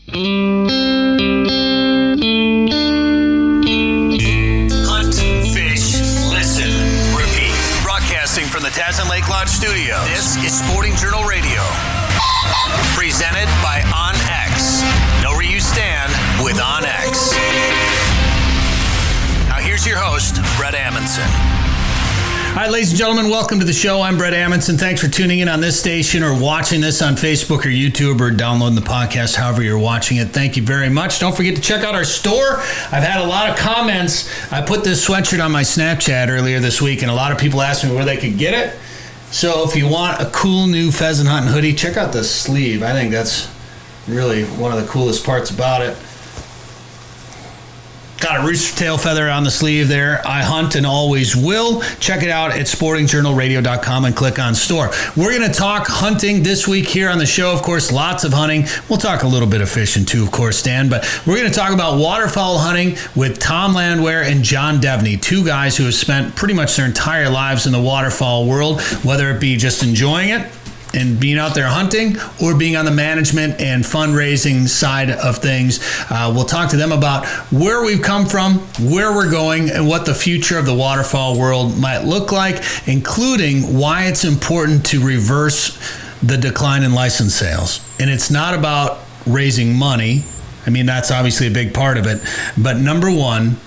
Hunt, fish, listen, repeat. Broadcasting from the Pheasant Lake Lodge Studio. This is Sporting Journal Radio. Presented by OnX. Know where you stand with OnX. Now here's your host, Bret Amundson. All right, ladies and gentlemen, welcome to the show. I'm Bret Amundson. Thanks for tuning in on this station or watching this on Facebook or YouTube or downloading the podcast, however you're watching it. Thank you very much. Don't forget to check out our store. I've had a lot of comments. I put this sweatshirt on my Snapchat earlier this week, and a lot of people asked me where they could get it. So if you want a cool new pheasant hunting hoodie, check out the sleeve. I think that's really one of the coolest parts about it. Got a rooster tail feather on the sleeve there. I hunt and always will. Check it out at sportingjournalradio.com and click on store. We're going to talk hunting this week here on the show. Of course, lots of hunting. We'll talk a little bit of fishing too, of course, Dan. But we're going to talk about waterfowl hunting with Tom Landwehr and John Devney, two guys who have spent pretty much their entire lives in the waterfowl world, whether it be just enjoying it and being out there hunting or being on the management and fundraising side of things. We'll talk to them about where we've come from, where we're going, and what the future of the waterfowl world might look like, including why it's important to reverse the decline in license sales. And it's not about raising money. I mean, that's obviously a big part of it. But number one,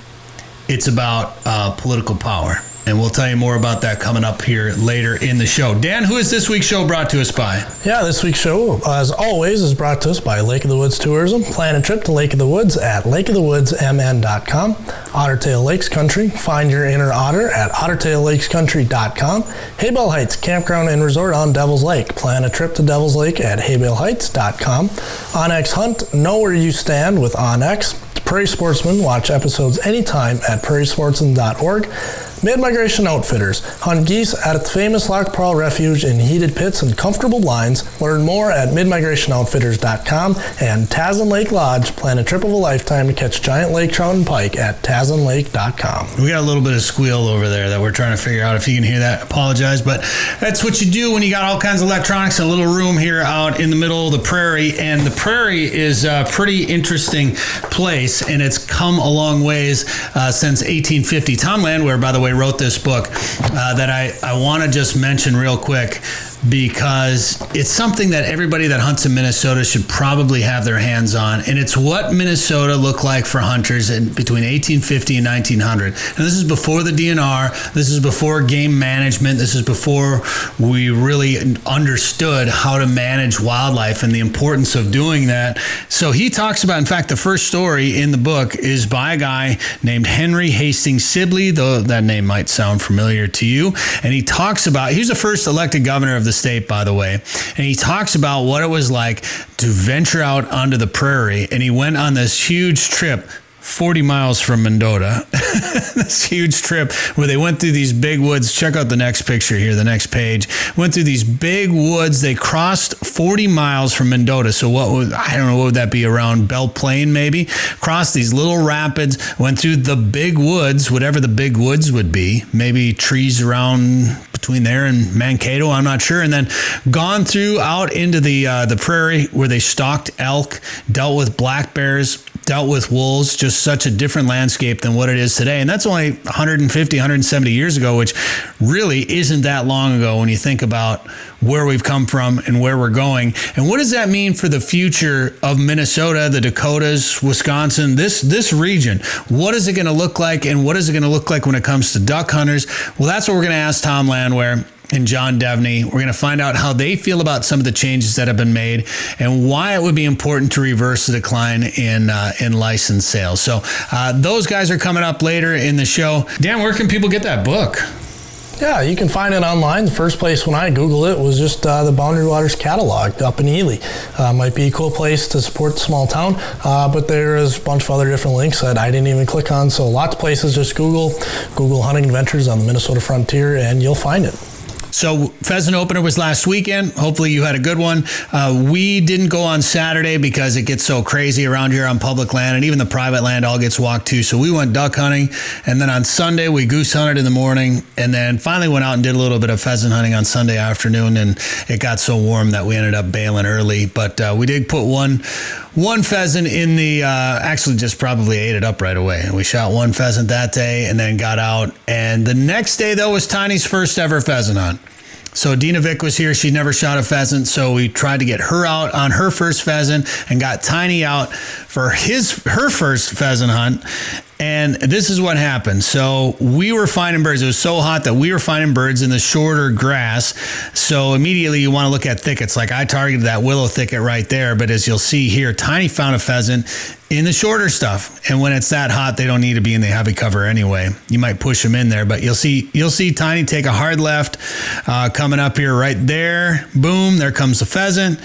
it's about political power. And we'll tell you more about that coming up here later in the show. Dan, who is this week's show brought to us by? Yeah, this week's show, as always, is brought to us by Lake of the Woods Tourism. Plan a trip to Lake of the Woods at lakeofthewoodsmn.com. Ottertail Lakes Country. Find your inner otter at ottertaillakescountry.com. Haybale Heights Campground and Resort on Devil's Lake. Plan a trip to Devil's Lake at haybaleheights.com. OnX Hunt. Know where you stand with OnX. Prairie Sportsman. Watch episodes anytime at prairiesportsman.org. Mid-Migration Outfitters. Hunt geese at the famous Lac Pearl Refuge in heated pits and comfortable blinds. Learn more at midmigrationoutfitters.com. And Pheasant Lake Lodge. Plan a trip of a lifetime to catch giant lake trout and pike at pheasantlake.com. We got a little bit of squeal over there that we're trying to figure out. If you can hear that, apologize. But that's what you do when you got all kinds of electronics in a little room here out in the middle of the prairie. And the prairie is a pretty interesting place, and it's come a long ways since 1850. Tom Landwehr, by the way, wrote this book that I want to just mention real quick, because it's something that everybody that hunts in Minnesota should probably have their hands on. And it's what Minnesota looked like for hunters between 1850 and 1900. And this is before the DNR. This is before game management. This is before we really understood how to manage wildlife and the importance of doing that. So he talks about, in fact, the first story in the book is by a guy named Henry Hastings Sibley, though that name might sound familiar to you. And he talks about, he was the first elected governor of the state, by the way, and he talks about what it was like to venture out onto the prairie. And he went on this huge trip 40 miles from Mendota, this huge trip where they went through these big woods. Check out the next picture here, the next page. Went through these big woods. They crossed 40 miles from Mendota. So what would that be, around Belle Plaine maybe? Crossed these little rapids, went through the big woods, whatever the big woods would be, maybe trees around between there and Mankato, I'm not sure, and then gone through out into the prairie where they stalked elk, dealt with black bears, dealt with wolves, just such a different landscape than what it is today. And that's only 150, 170 years ago, which really isn't that long ago when you think about where we've come from and where we're going. And what does that mean for the future of Minnesota, the Dakotas, Wisconsin, this region? What is it going to look like, and what is it going to look like when it comes to duck hunters? Well, that's what we're going to ask Tom Landwehr and John Devney. We're going to find out how they feel about some of the changes that have been made and why it would be important to reverse the decline in license sales. So those guys are coming up later in the show. Dan, where can people get that book? Yeah, you can find it online. The first place when I Google it was just the Boundary Waters catalog up in Ely. Might be a cool place to support the small town, but there is a bunch of other different links that I didn't even click on. So lots of places, just Google hunting adventures on the Minnesota frontier and you'll find it. So Pheasant Opener was last weekend. Hopefully you had a good one. We didn't go on Saturday because it gets so crazy around here on public land, and even the private land all gets walked too. So we went duck hunting, and then on Sunday we goose hunted in the morning, and then finally went out and did a little bit of pheasant hunting on Sunday afternoon, and it got so warm that we ended up bailing early. But we did put one one pheasant in the, actually just probably ate it up right away. We shot one pheasant that day and then got out. And the next day, though, was Tiny's first ever pheasant hunt. So Dina Vick was here. She'd never shot a pheasant. So we tried to get her out on her first pheasant and got Tiny out for her first pheasant hunt. And this is what happened. So we were finding birds. It was so hot that we were finding birds in the shorter grass. So immediately you want to look at thickets. Like I targeted that willow thicket right there. But as you'll see here, Tiny found a pheasant in the shorter stuff. And when it's that hot, they don't need to be in the heavy cover anyway. You might push them in there, but you'll see Tiny take a hard left coming up here right there. Boom, there comes the pheasant.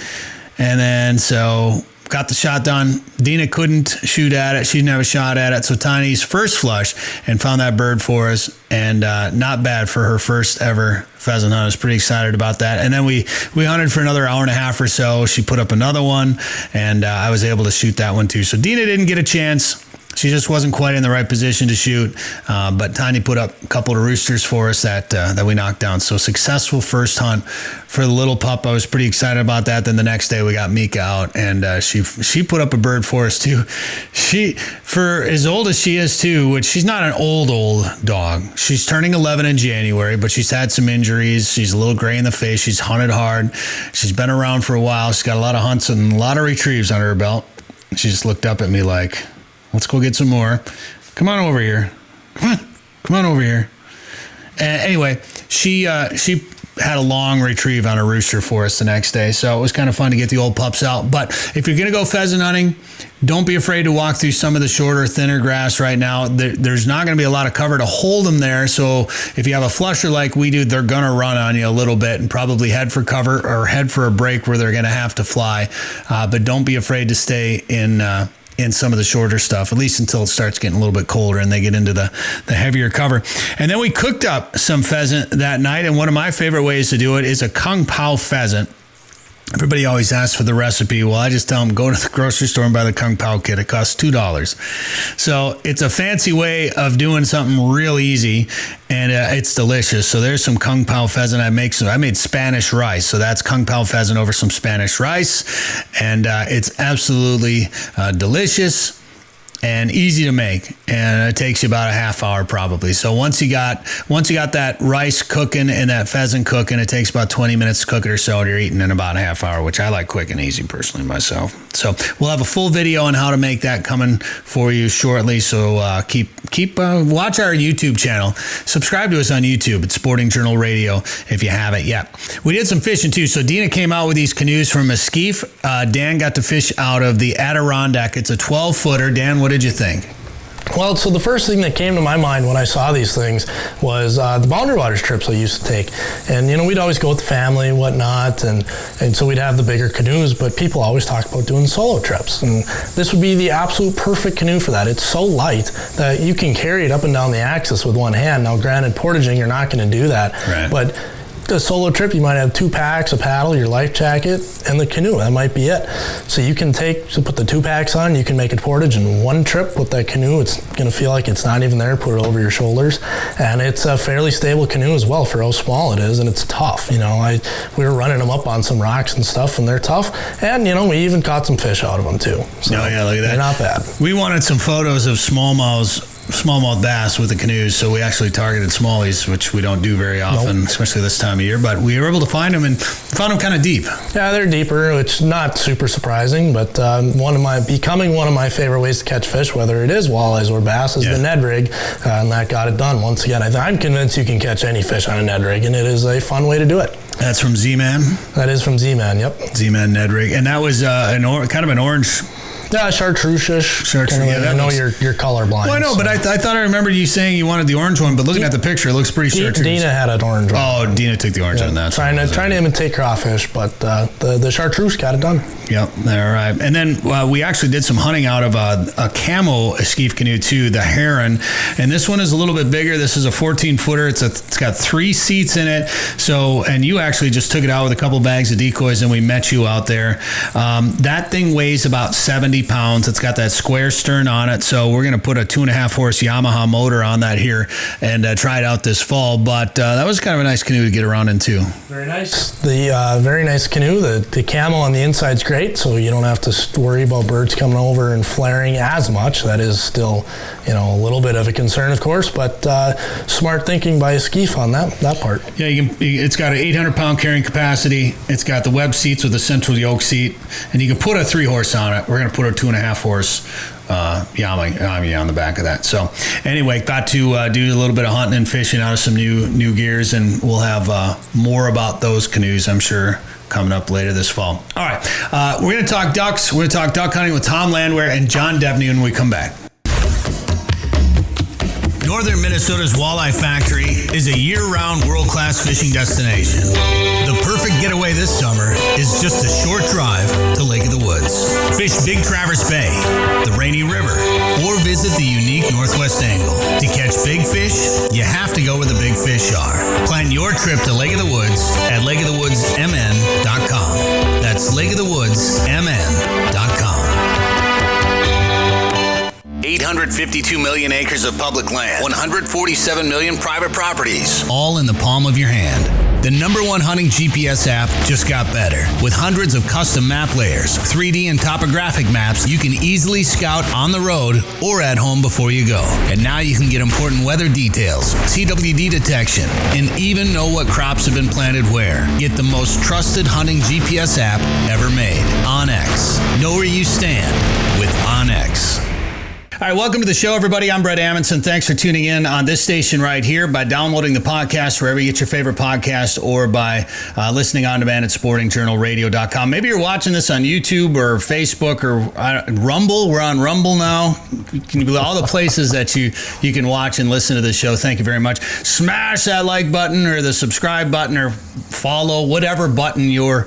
And then so got the shot done. Dina couldn't shoot at it. She never shot at it. So Tiny's first flush and found that bird for us. And not bad for her first ever pheasant hunt. I was pretty excited about that. And then we hunted for another hour and a half or so. She put up another one, and I was able to shoot that one too. So Dina didn't get a chance. She just wasn't quite in the right position to shoot, but Tiny put up a couple of roosters for us that we knocked down. So successful first hunt for the little pup. I was pretty excited about that. Then the next day we got Mika out, and she put up a bird for us too. She, for as old as she is too, which she's not an old dog. She's turning 11 in January, but she's had some injuries. She's a little gray in the face. She's hunted hard. She's been around for a while. She's got a lot of hunts and a lot of retrieves under her belt. She just looked up at me like, let's go get some more. Come on over here. Come on over here. Anyway, she had a long retrieve on a rooster for us the next day. So it was kind of fun to get the old pups out. But if you're going to go pheasant hunting, don't be afraid to walk through some of the shorter, thinner grass right now. There's not going to be a lot of cover to hold them there. So if you have a flusher like we do, they're going to run on you a little bit and probably head for cover or head for a break where they're going to have to fly. But don't be afraid to stay in some of the shorter stuff, at least until it starts getting a little bit colder and they get into the heavier cover. And then we cooked up some pheasant that night, and one of my favorite ways to do it is a Kung Pao pheasant. Everybody always asks for the recipe. Well, I just tell them, go to the grocery store and buy the Kung Pao kit. It costs $2. So it's a fancy way of doing something real easy, and it's delicious. So there's some Kung Pao pheasant. I made Spanish rice. So that's Kung Pao pheasant over some Spanish rice, and it's absolutely delicious and easy to make, and it takes you about a half hour probably. So once you got that rice cooking and that pheasant cooking, it takes about 20 minutes to cook it or so, and you're eating in about a half hour, which I like quick and easy personally myself. So we'll have a full video on how to make that coming for you shortly. So keep watch our YouTube channel. Subscribe to us on YouTube. It's Sporting Journal Radio if you haven't yet. We did some fishing too. So Dina came out with these canoes from Mesquite. Dan got to fish out of the Adirondack. It's a 12-footer. Dan, what did you think? Well, so the first thing that came to my mind when I saw these things was the Boundary Waters trips I used to take. And, we'd always go with the family and whatnot, and so we'd have the bigger canoes, but people always talk about doing solo trips. And this would be the absolute perfect canoe for that. It's so light that you can carry it up and down the axis with one hand. Now, granted, portaging, you're not going to do that, right. But a solo trip, you might have 2 packs, a paddle, your life jacket, and the canoe. That might be it. So you can put the 2 packs on, you can make it portage in one trip with that canoe. It's going to feel like it's not even there. Put it over your shoulders. And it's a fairly stable canoe as well for how small it is, and it's tough. We were running them up on some rocks and stuff, and they're tough. And, we even caught some fish out of them too. So oh, yeah, look at that. They're not bad. We wanted some photos of smallmouth bass with the canoes, so we actually targeted smallies, which we don't do very often, especially this time of year, but we were able to find them, and found them kind of deep. Yeah, they're deeper, which is not super surprising, but becoming one of my favorite ways to catch fish, whether it is walleyes or bass, is the Ned rig, and that got it done. Once again, I'm convinced you can catch any fish on a Ned rig, and it is a fun way to do it. That's from Z-Man? That is from Z-Man, yep. Z-Man Ned rig, and that was kind of an orange... Yeah, chartreuse-ish. I know you're colorblind. Well, I know, so. But I thought I remembered you saying you wanted the orange one, but looking at the picture, it looks pretty chartreuse. Dina had an orange one. Oh, Dina took the orange on that. Trying to imitate crawfish, but the chartreuse got it done. Yep, all right. And then we actually did some hunting out of a camo esquif canoe too, the Heron. And this one is a little bit bigger. This is a 14-footer. It's got 3 seats in it. So, and you actually just took it out with a couple bags of decoys, and we met you out there. That thing weighs about 70 70 pounds. It's got that square stern on it. So we're going to put a 2.5 horse Yamaha motor on that here and try it out this fall. But that was kind of a nice canoe to get around in too. Very nice. The very nice canoe. The camo on the inside's great, so you don't have to worry about birds coming over and flaring as much. That is still, a little bit of a concern, of course, but smart thinking by a skief on that part. Yeah, it's got an 800-pound carrying capacity. It's got the web seats with a central yoke seat, and you can put a 3-horse on it. We're going to put a 2.5-horse Yamaha on the back of that. So anyway, got to do a little bit of hunting and fishing out of some new gears, and we'll have more about those canoes, I'm sure, coming up later this fall. All right, we're going to talk ducks. We're going to talk duck hunting with Tom Landwehr and John Devney when we come back. Northern Minnesota's Walleye Factory is a year-round world-class fishing destination. The perfect getaway this summer is just a short drive to Lake of the Woods. Fish Big Traverse Bay, the Rainy River, or visit the unique Northwest Angle. To catch big fish, you have to go where the big fish are. Plan your trip to Lake of the Woods at lakeofthewoodsmn.com. That's lakeofthewoodsmn.com. 852 million acres of public land, 147 million private properties, all in the palm of your hand. The #1 hunting GPS app just got better. With hundreds of custom map layers, 3D and topographic maps, you can easily scout on the road or at home before you go. And now you can get important weather details, CWD detection, and even know what crops have been planted where. Get the most trusted hunting GPS app ever made. OnX. Know where you stand with OnX. All right, welcome to the show, everybody. I'm Bret Amundson. Thanks for tuning in on this station right here by downloading the podcast wherever you get your favorite podcast or by listening on demand at sportingjournalradio.com. Maybe you're watching this on YouTube or Facebook or Rumble. We're on Rumble now. All the places that you can watch and listen to the show. Thank you very much. Smash that like button or the subscribe button or follow, whatever button you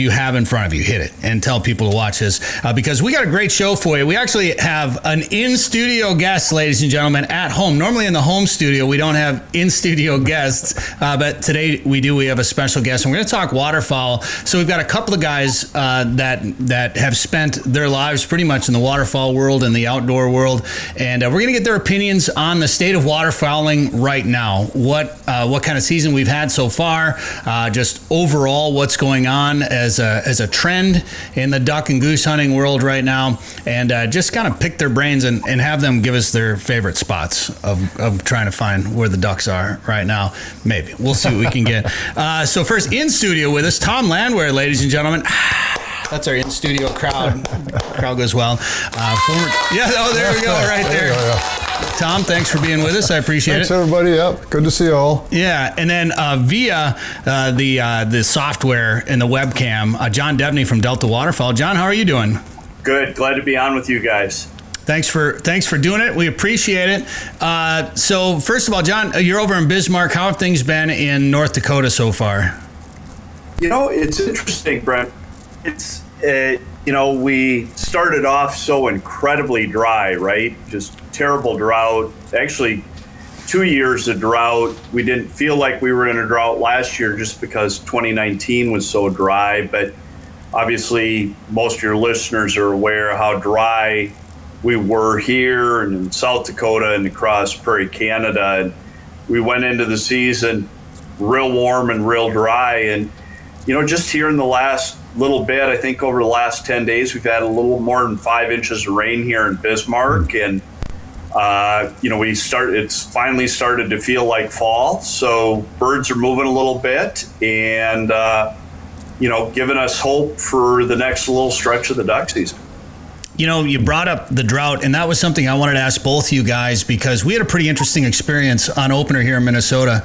have in front of you. Hit it and tell people to watch this because we got a great show for you. We actually have an in-studio guest, ladies and gentlemen, at home. Normally in the home studio, we don't have in-studio guests, but today we do. We have a special guest, and we're going to talk waterfowl. So we've got a couple of guys that have spent their lives pretty much in the waterfowl world and the outdoor world, and we're going to get their opinions on the state of waterfowling right now. What kind of season we've had so far, just overall what's going on as a trend in the duck and goose hunting world right now, and just kind of pick their brains and have them give us their favorite spots of trying to find where the ducks are right now. Maybe. We'll see what we can get. So first, in studio with us, Tom Landwehr, ladies and gentlemen. That's our in-studio crowd. Crowd goes well. There we go, right there. Tom, thanks for being with us. I appreciate it. Thanks, everybody. Yep, good to see you all. Yeah, and then via the software and the webcam, John Devney from Delta Waterfowl. John, how are you doing? Good. Glad to be on with you guys. Thanks for doing it. We appreciate it. So first of all, John, you're over in Bismarck. How have things been in North Dakota so far? It's interesting, Brent. It's we started off so incredibly dry, right? Just terrible drought. Actually, 2 years of drought. We didn't feel like we were in a drought last year just because 2019 was so dry. But obviously, most of your listeners are aware how dry we were here and in South Dakota and across Prairie, Canada. And we went into the season real warm and real dry. And, just here in the last little bit, I think over the last 10 days, we've had a little more than 5 inches of rain here in Bismarck. And, it's finally started to feel like fall. So birds are moving a little bit and, giving us hope for the next little stretch of the duck season. You brought up the drought, and that was something I wanted to ask both you guys because we had a pretty interesting experience on opener here in Minnesota,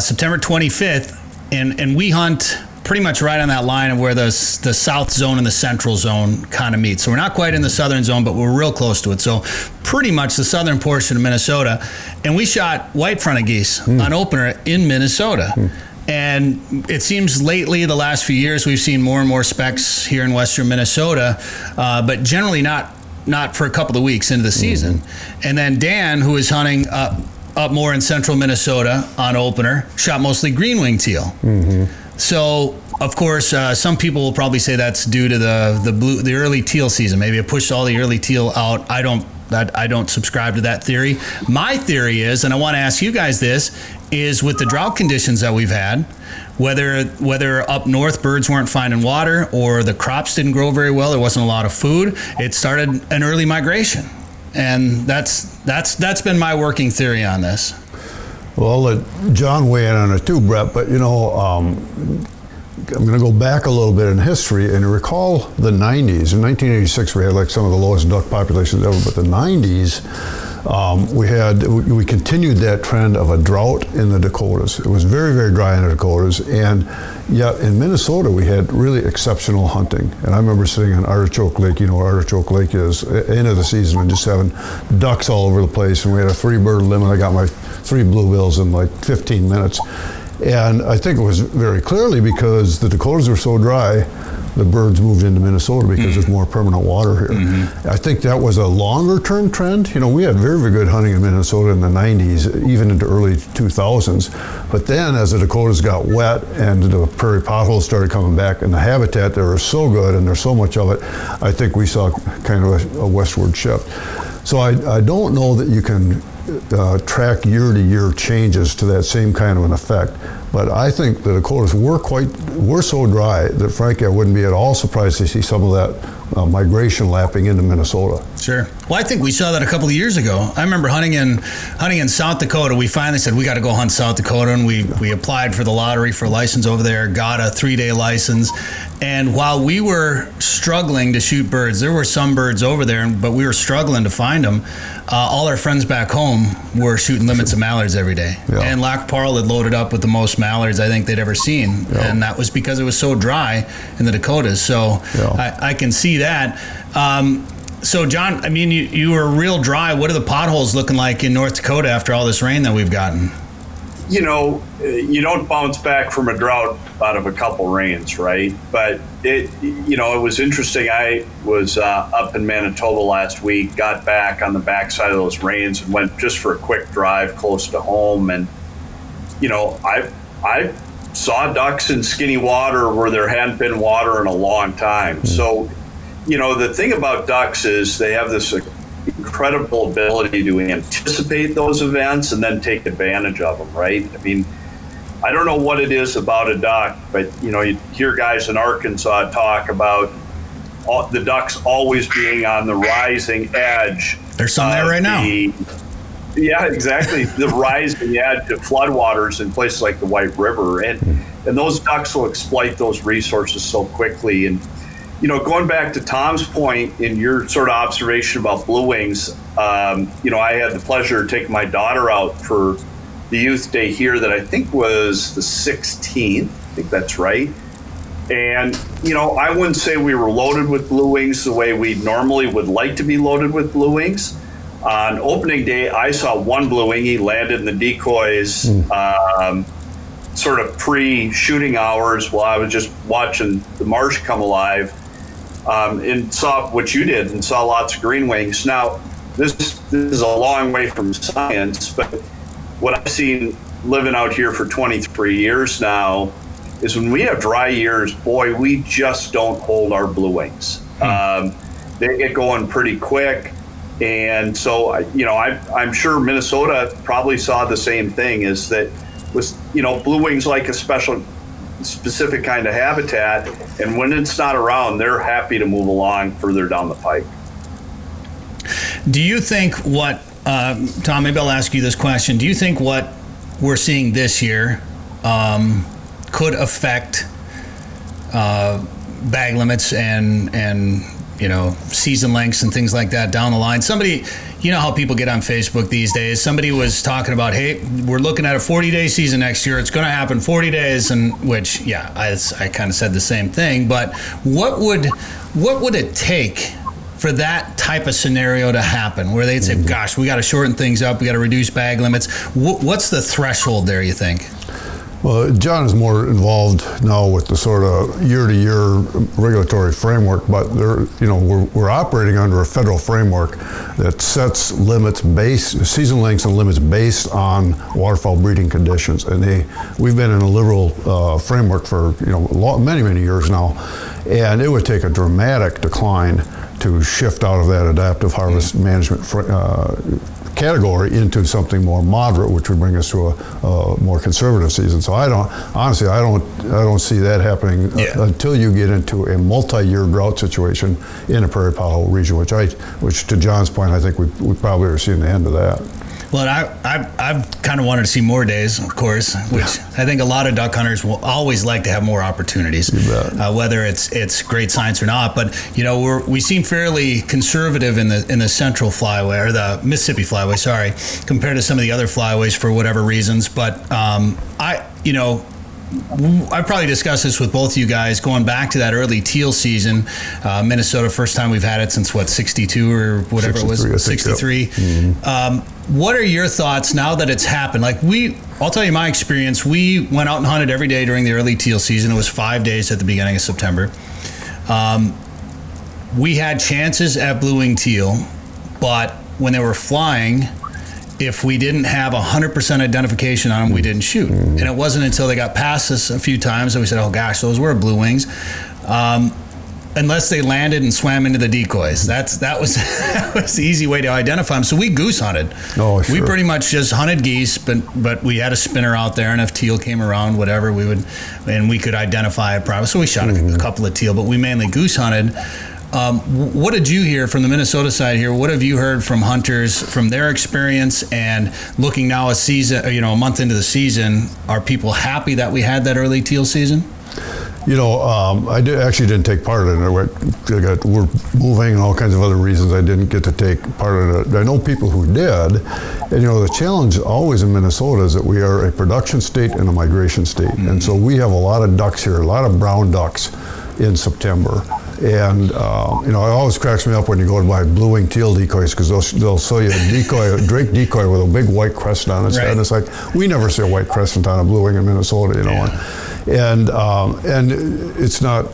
September 25th, and we hunt pretty much right on that line of where the south zone and the central zone kind of meet. So we're not quite in the southern zone, but we're real close to it. So pretty much the southern portion of Minnesota, and we shot white-fronted geese on opener in Minnesota. And it seems lately, the last few years, we've seen more and more specs here in western Minnesota, but generally not for a couple of weeks into the season. And then Dan, who is hunting up more in central Minnesota on opener, shot mostly green-winged teal. So of course, some people will probably say that's due to the early teal season. Maybe it pushed all the early teal out. I don't subscribe to that theory. My theory is, and I want to ask you guys this, is with the drought conditions that we've had, whether up north birds weren't finding water or the crops didn't grow very well, there wasn't a lot of food, it started an early migration. And that's been my working theory on this. Well, I'll let John weigh in on it too, Bret, but I'm going to go back a little bit in history and recall the 90s. In 1986, we had like some of the lowest duck populations ever, but the 90s, we continued that trend of a drought in the Dakotas. It was very, very dry in the Dakotas, and yet in Minnesota, we had really exceptional hunting. And I remember sitting on Artichoke Lake, you know where Artichoke Lake is, end of the season, and just having ducks all over the place, and we had a 3-bird limit. I got my 3 bluebills in like 15 minutes. And I think it was very clearly because the Dakotas were so dry, the birds moved into Minnesota because there's more permanent water here. Mm-hmm. I think that was a longer term trend. You know, we had very, very good hunting in Minnesota in the 90s, even into early 2000s. But then as the Dakotas got wet and the prairie potholes started coming back and the habitat, they were so good and there's so much of it, I think we saw kind of a westward shift. So I don't know that you can track year-to-year changes to that same kind of an effect. But I think the Dakotas were so dry that frankly I wouldn't be at all surprised to see some of that migration lapping into Minnesota. Sure. Well, I think we saw that a couple of years ago. I remember hunting in South Dakota. We finally said we got to go hunt South Dakota, and we applied for the lottery for a license over there, got a 3-day license. And while we were struggling to shoot birds, there were some birds over there, but we were struggling to find them. All our friends back home were shooting limits of mallards every day. Yeah. And Lac Parle had loaded up with the most mallards I think they'd ever seen. Yeah. And that was because it was so dry in the Dakotas. So yeah. I can see that. So John, I mean, you were real dry. What are the potholes looking like in North Dakota after all this rain that we've gotten? You know, you don't bounce back from a drought out of a couple rains, right? But it was interesting. I was up in Manitoba last week, got back on the backside of those rains and went just for a quick drive close to home. And, you know, I saw ducks in skinny water where there hadn't been water in a long time. Mm. So, you know, the thing about ducks is they have this incredible ability to anticipate those events and then take advantage of them, right? I mean, I don't know what it is about a duck, but, you know, you hear guys in Arkansas talk about the ducks always being on the rising edge. There's some there right now. Yeah, exactly. The rising edge of floodwaters in places like the White River. And those ducks will exploit those resources so quickly. And, you know, going back to Tom's point in your sort of observation about blue wings, you know, I had the pleasure of taking my daughter out for the youth day here that I think was the 16th. I think that's right. And, you know, I wouldn't say we were loaded with blue wings the way we normally would like to be loaded with blue wings. On opening day, I saw one blue wing. He landed in the decoys sort of pre-shooting hours while I was just watching the marsh come alive. And saw what you did and saw lots of green wings. Now, this is a long way from science, but what I've seen living out here for 23 years now is when we have dry years, boy, we just don't hold our blue wings. They get going pretty quick. And so, you know, I'm sure Minnesota probably saw the same thing, is that with, you know, blue wings like a specific kind of habitat, and when it's not around, they're happy to move along further down the pike. Do you think what, Tom, maybe I'll ask you this question. Do you think what we're seeing this year could affect bag limits and you know, season lengths and things like that down the line? Somebody, you know how people get on Facebook these days. Somebody was talking about, hey, we're looking at a 40-day season next year. It's going to happen 40 days, and which, yeah, I kind of said the same thing. But what would it take for that type of scenario to happen, where they'd say, gosh, we got to shorten things up, we got to reduce bag limits? What's the threshold there, you think? Well, John is more involved now with the sort of year-to-year regulatory framework, but we're operating under a federal framework that sets season lengths and limits based on waterfowl breeding conditions, and we've been in a liberal framework for many years now, and it would take a dramatic decline to shift out of that adaptive harvest management category into something more moderate, which would bring us to a more conservative season. So I don't see that happening until you get into a multi-year drought situation in the Prairie Pao region, which to John's point, I think we probably are seeing the end of that. Well, I've kind of wanted to see more days, of course, which I think a lot of duck hunters will always like to have more opportunities, whether it's great science or not. But we seem fairly conservative in the Central Flyway, or the Mississippi Flyway, sorry, compared to some of the other flyways for whatever reasons. But I've probably discussed this with both of you guys, going back to that early teal season. Minnesota, first time we've had it since 62 or whatever it was, 63. Mm-hmm. What are your thoughts now that it's happened? I'll tell you my experience. We went out and hunted every day during the early teal season. It was 5 days at the beginning of September. We had chances at blue-winged teal, but when they were flying, if we didn't have 100% identification on them, we didn't shoot. And it wasn't until they got past us a few times that we said, oh gosh, those were blue wings. Unless they landed and swam into the decoys. That was the easy way to identify them. So we goose hunted. Oh, sure. We pretty much just hunted geese, but we had a spinner out there, and if teal came around, whatever, we could identify it probably. So we shot a couple of teal, but we mainly goose hunted. What did you hear from the Minnesota side here? What have you heard from hunters from their experience, and looking now a month into the season, are people happy that we had that early teal season? I actually didn't take part in it. We're moving and all kinds of other reasons I didn't get to take part in it. I know people who did. And, the challenge always in Minnesota is that we are a production state and a migration state. Mm-hmm. And so we have a lot of ducks here, a lot of brown ducks in September. And, it always cracks me up when you go to buy blue-winged teal decoys, because they'll sell you a drake decoy with a big white crescent on its head. And it's like, we never see a white crescent on a blue-wing in Minnesota, And it's not.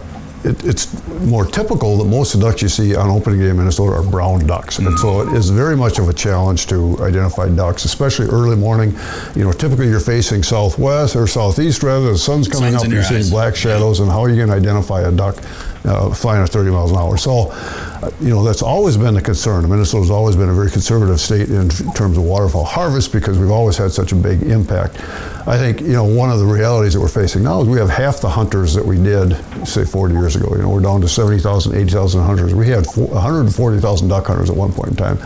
It's more typical that most of the ducks you see on opening day in Minnesota are brown ducks, and so it is very much of a challenge to identify ducks, especially early morning. Typically you're facing southwest or southeast rather. The sun's coming up, you're seeing black shadows, and how are you going to identify a duck flying at 30 miles an hour? So, that's always been a concern. Minnesota's always been a very conservative state in terms of waterfowl harvest, because we've always had such a big impact. I think, one of the realities that we're facing now is we have half the hunters that we did, say, 40 years ago. We're down to 70,000, 80,000 hunters. We had 140,000 duck hunters at one point in time.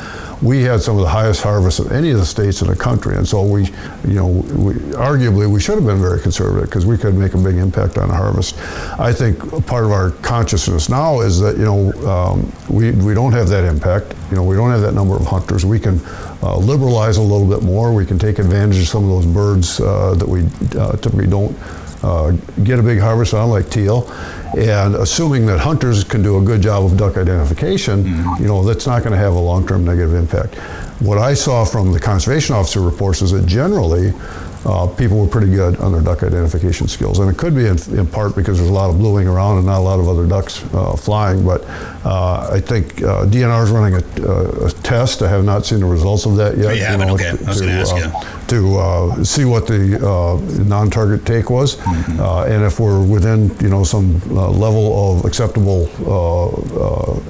We had some of the highest harvests of any of the states in the country, and so we arguably we should have been very conservative, because we could make a big impact on harvest. I think part of our consciousness now is that we don't have that impact. We don't have that number of hunters. We can liberalize a little bit more. We can take advantage of some of those birds that we typically don't get a big harvest on, like teal. And assuming that hunters can do a good job of duck identification, that's not going to have a long-term negative impact. What I saw from the conservation officer reports is that generally people were pretty good on their duck identification skills. And it could be in part because there's a lot of blue-wing around and not a lot of other ducks flying. But I think DNR is running a test. I have not seen the results of that yet. Oh, you haven't? Okay. I was going to ask you. To see what the non-target take was, and if we're within some level of acceptable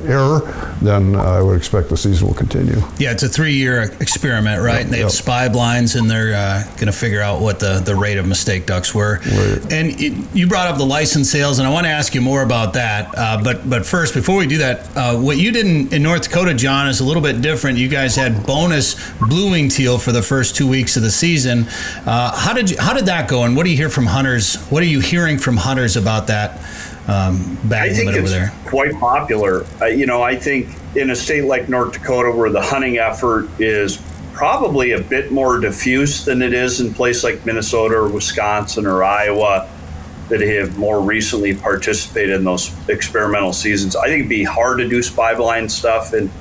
error, then I would expect the season will continue. Yeah, it's a 3-year experiment, right? And they have spy blinds, and they're going to figure out what the rate of mistake ducks were. Right. And you brought up the license sales, and I want to ask you more about that. But first, before we do that, what you did in North Dakota, John, is a little bit different. You guys had bonus blue-winged teal for the first 2 weeks of the season. How did that go, and what do you hear from hunters? What are you hearing from hunters about that bag limit over there? Quite popular. I think in a state like North Dakota, where the hunting effort is probably a bit more diffuse than it is in places like Minnesota or Wisconsin or Iowa, that have more recently participated in those experimental seasons, I think it'd be hard to do spy blind stuff in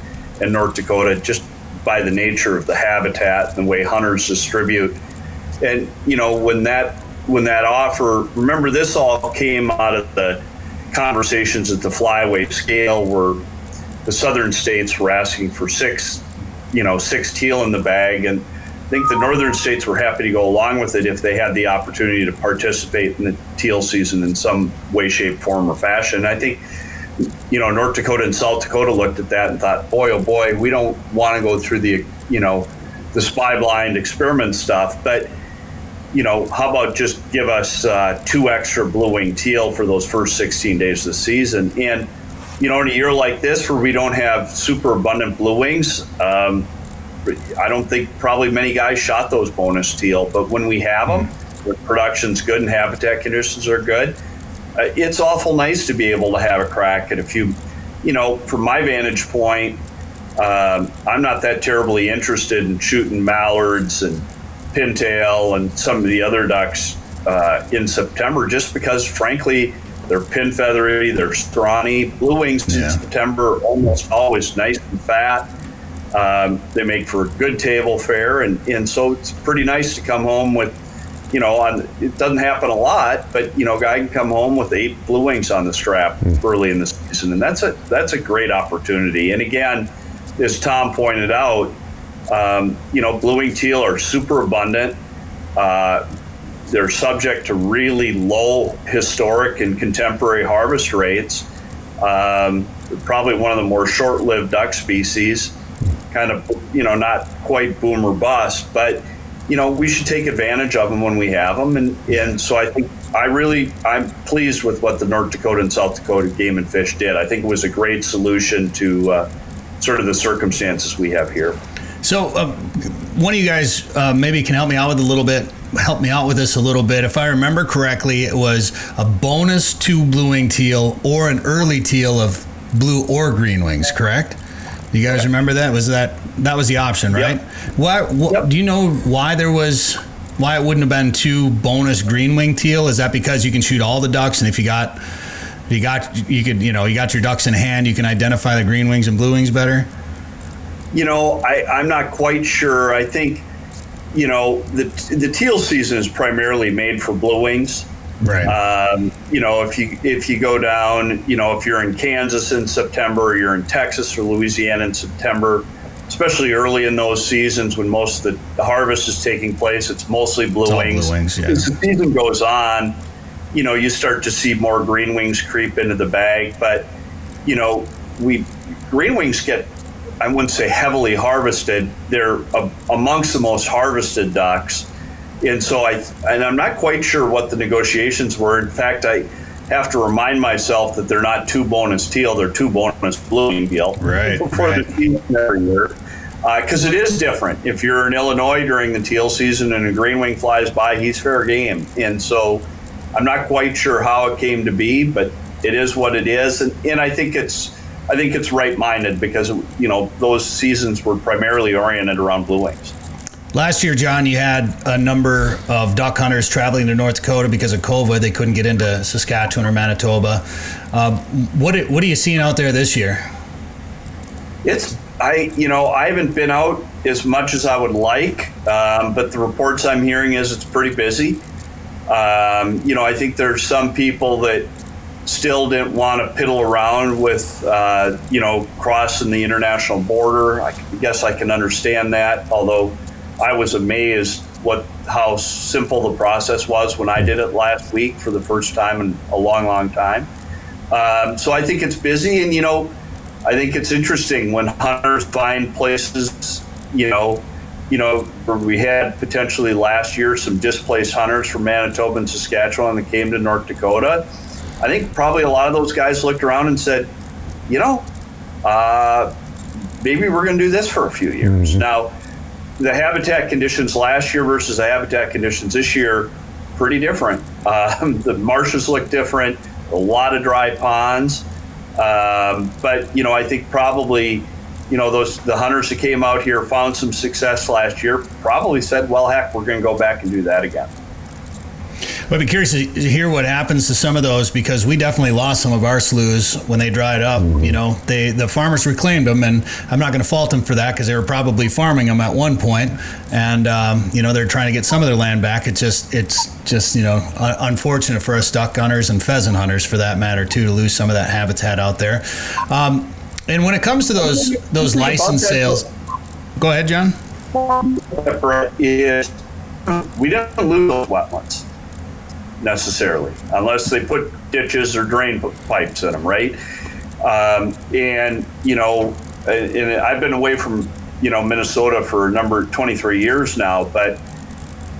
North Dakota, just by the nature of the habitat and the way hunters distribute. And when that when that offer, remember this all came out of the conversations at the flyweight scale where the southern states were asking for six teal in the bag, and I think the northern states were happy to go along with it if they had the opportunity to participate in the teal season in some way, shape, form, or fashion. I think, North Dakota and South Dakota looked at that and thought, boy, oh boy, we don't want to go through the spy blind experiment stuff, but how about just give us 2 extra blue-winged teal for those first 16 days of the season? And, in a year like this where we don't have super abundant blue wings, I don't think probably many guys shot those bonus teal, but when we have them, the production's good and habitat conditions are good, it's awful nice to be able to have a crack at a few. From my vantage point, I'm not that terribly interested in shooting mallards and pintail and some of the other ducks in September, just because, frankly, they're pin feathery, they're scrawny. Blue wings in September are almost always nice and fat. They make for a good table fare, and so it's pretty nice to come home with, it doesn't happen a lot, but a guy can come home with 8 blue wings on the strap early in the season, and that's a great opportunity. And again, as Tom pointed out, blue wing teal are super abundant. They're subject to really low historic and contemporary harvest rates. Probably one of the more short-lived duck species, kind of, not quite boom or bust, but, we should take advantage of them when we have them. And so I think I'm pleased with what the North Dakota and South Dakota Game and Fish did. I think it was a great solution to sort of the circumstances we have here. So one of you guys maybe can help me out with this a little bit. If I remember correctly, it was a bonus 2 blue-wing teal or an early teal of blue or green wings, correct? You guys remember that? That was the option, right? Yep. Do you know why it wouldn't have been 2 bonus green wing teal? Is that because you can shoot all the ducks, and if you got your ducks in hand, you can identify the green wings and blue wings better? I'm not quite sure. I think, the teal season is primarily made for blue wings. Right. If you go down, if you're in Kansas in September, or you're in Texas or Louisiana in September, especially early in those seasons when most of the harvest is taking place, it's mostly blue wings. Yeah. As the season goes on, you start to see more green wings creep into the bag, but green wings get, I wouldn't say heavily harvested. They're amongst the most harvested ducks. And so I'm not quite sure what the negotiations were. In fact, I have to remind myself that they're not 2 bonus teal, they're 2 bonus blue wing teal. Right. The season every year. Because it is different. If you're in Illinois during the teal season and a green wing flies by, he's fair game. And so I'm not quite sure how it came to be, but it is what it is. And I think it's right-minded because, those seasons were primarily oriented around blue wings. Last year, John, you had a number of duck hunters traveling to North Dakota because of COVID. They couldn't get into Saskatchewan or Manitoba. What are you seeing out there this year? I haven't been out as much as I would like, but the reports I'm hearing is it's pretty busy. I think there's some people that still didn't want to piddle around with, crossing the international border. I guess I can understand that, although I was amazed how simple the process was when I did it last week for the first time in a long, long time. So I think it's busy, and, I think it's interesting when hunters find places, where we had potentially last year some displaced hunters from Manitoba and Saskatchewan that came to North Dakota. I think probably a lot of those guys looked around and said, maybe we're going to do this for a few years. Mm-hmm. Now, the habitat conditions last year versus the habitat conditions this year, pretty different. The marshes look different, a lot of dry ponds. But, I think probably, the hunters that came out here found some success last year probably said, well, heck, we're going to go back and do that again. I'd be curious to hear what happens to some of those, because we definitely lost some of our sloughs when they dried up. You know, the farmers reclaimed them, and I'm not going to fault them for that, because they were probably farming them at one point, and you know, they're trying to get some of their land back. It's just you know, unfortunate for us duck hunters and pheasant hunters, for that matter, too, to lose some of that habitat out there. And when it comes to those license sales, go ahead, John. Is we don't lose those wetlands necessarily, unless they put ditches or drain pipes in them, right? And you know, and I've been away from, you know, Minnesota for 23 years now, but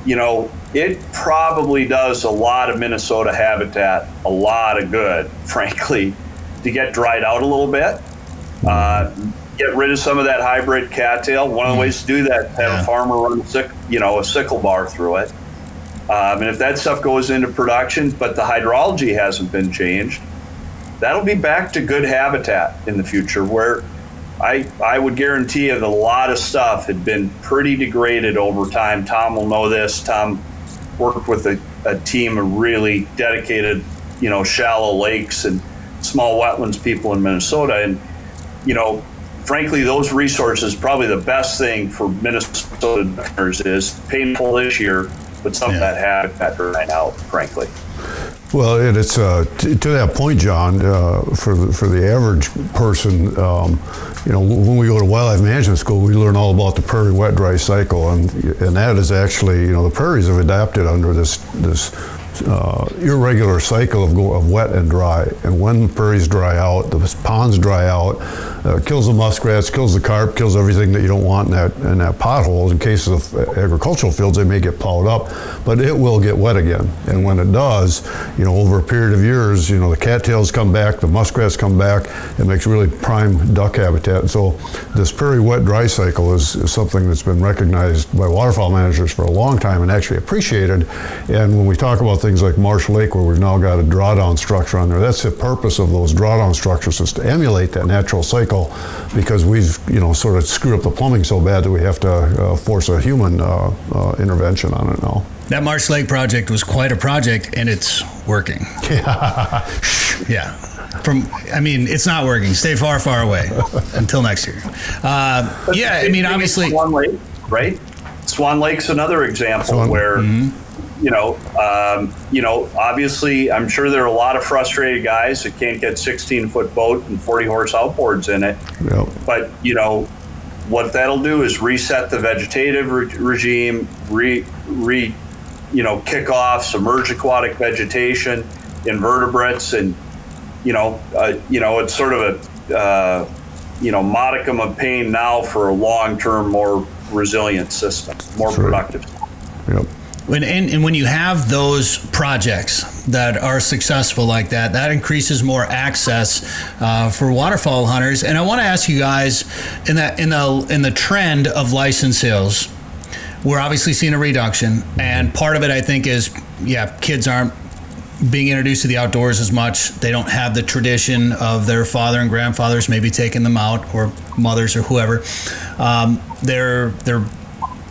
you know, it probably does a lot of Minnesota habitat a lot of good, frankly, to get dried out a little bit. Get rid of some of that hybrid cattail. One of the ways to do that is have a farmer run a sickle bar through it. And if that stuff goes into production, but the hydrology hasn't been changed, that'll be back to good habitat in the future, where I would guarantee you that a lot of stuff had been pretty degraded over time. Tom will know this. Tom worked with a team of really dedicated, you know, shallow lakes and small wetlands people in Minnesota. And, you know, frankly, those resources, probably the best thing for Minnesota hunters is painful this year, but some of that habitat right now, frankly. Well, and it's to that point, John. For the average person, you know, when we go to wildlife management school, we learn all about the Prairie Wet Dry Cycle, and that is actually, you know, the prairies have adapted under this irregular cycle of wet and dry. And when prairies dry out, the ponds dry out, kills the muskrats, kills the carp, kills everything that you don't want in that pothole. In cases of agricultural fields, they may get plowed up, but it will get wet again. And when it does, you know, over a period of years, you know, the cattails come back, the muskrats come back. It makes really prime duck habitat. And so this Prairie Wet Dry Cycle is something that's been recognized by waterfowl managers for a long time and actually appreciated. And when we talk about things like Marsh Lake, where we've now got a drawdown structure on there, that's the purpose of those drawdown structures, is to emulate that natural cycle, because we've, you know, sort of screwed up the plumbing so bad that we have to force a human intervention on it now. That Marsh Lake project was quite a project, and it's working. Yeah. It's not working. Stay far, far away until next year. I mean, obviously. Swan Lake, right? Swan Lake's another example where, you know, obviously, I'm sure there are a lot of frustrated guys that can't get 16-foot boat and 40-horse outboards in it. Yep. But, you know, what that'll do is reset the vegetative regime, kick off submerged aquatic vegetation, invertebrates, and, it's sort of a, modicum of pain now for a long-term, more resilient system, more productive. Yep. When you have those projects that are successful like that, that increases more access for waterfowl hunters. And I want to ask you guys, in the trend of license sales, we're obviously seeing a reduction, and part of it, I think, is kids aren't being introduced to the outdoors as much. They don't have the tradition of their father and grandfathers maybe taking them out, or mothers or whoever. They're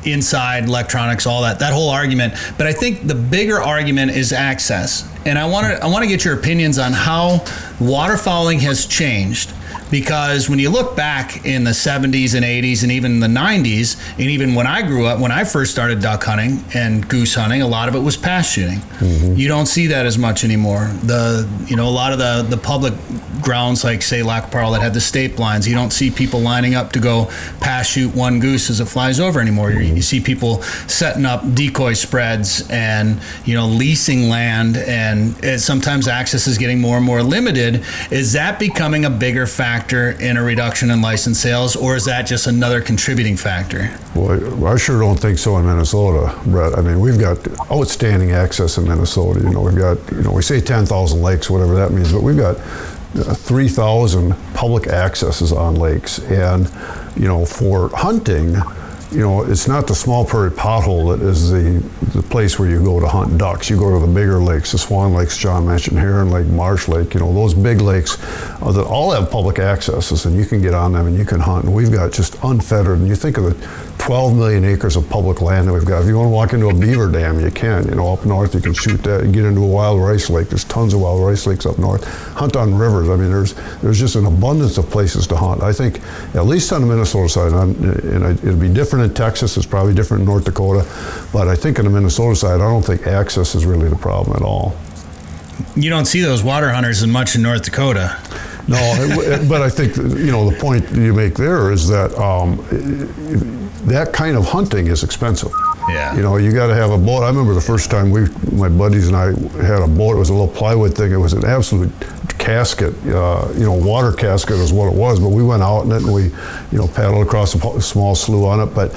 inside, electronics, all that whole argument. But I think the bigger argument is access. And I want to get your opinions on how waterfowling has changed. Because when you look back in the 70s and 80s and even the 90s, and even when I grew up, when I first started duck hunting and goose hunting, a lot of it was pass shooting. Mm-hmm. You don't see that as much anymore. A lot of the public grounds, like say Lac Parle, that had the state blinds, you don't see people lining up to go pass shoot one goose as it flies over anymore. Mm-hmm. You see people setting up decoy spreads and leasing land, and sometimes access is getting more and more limited. Is that becoming a bigger factor in a reduction in license sales, or is that just another contributing factor? Well, I sure don't think so in Minnesota, Bret. I mean, we've got outstanding access in Minnesota. We've got, we say 10,000 lakes, whatever that means, but we've got 3,000 public accesses on lakes. And, for hunting, it's not the small prairie pothole that is the place where you go to hunt ducks. You go to the bigger lakes, the Swan Lakes John mentioned, Heron Lake, Marsh Lake, those big lakes that all have public accesses, and you can get on them and you can hunt. And we've got just unfettered, and you think of the 12 million acres of public land that we've got. If you want to walk into a beaver dam, you can. You know, up north you can shoot that and get into a wild rice lake. There's tons of wild rice lakes up north. Hunt on rivers. I mean, there's just an abundance of places to hunt. I think, at least on the Minnesota side, and it'll be different in Texas, it's probably different in North Dakota, but I think on the Minnesota side, I don't think access is really the problem at all. You don't see those water hunters as much in North Dakota. No, but I think, you know, the point you make there is that that kind of hunting is expensive. Yeah. You know, you got to have a boat. I remember the first time my buddies and I had a boat. It was a little plywood thing. It was an absolute casket, water casket is what it was. But we went out in it and we, paddled across a small slough on it. But,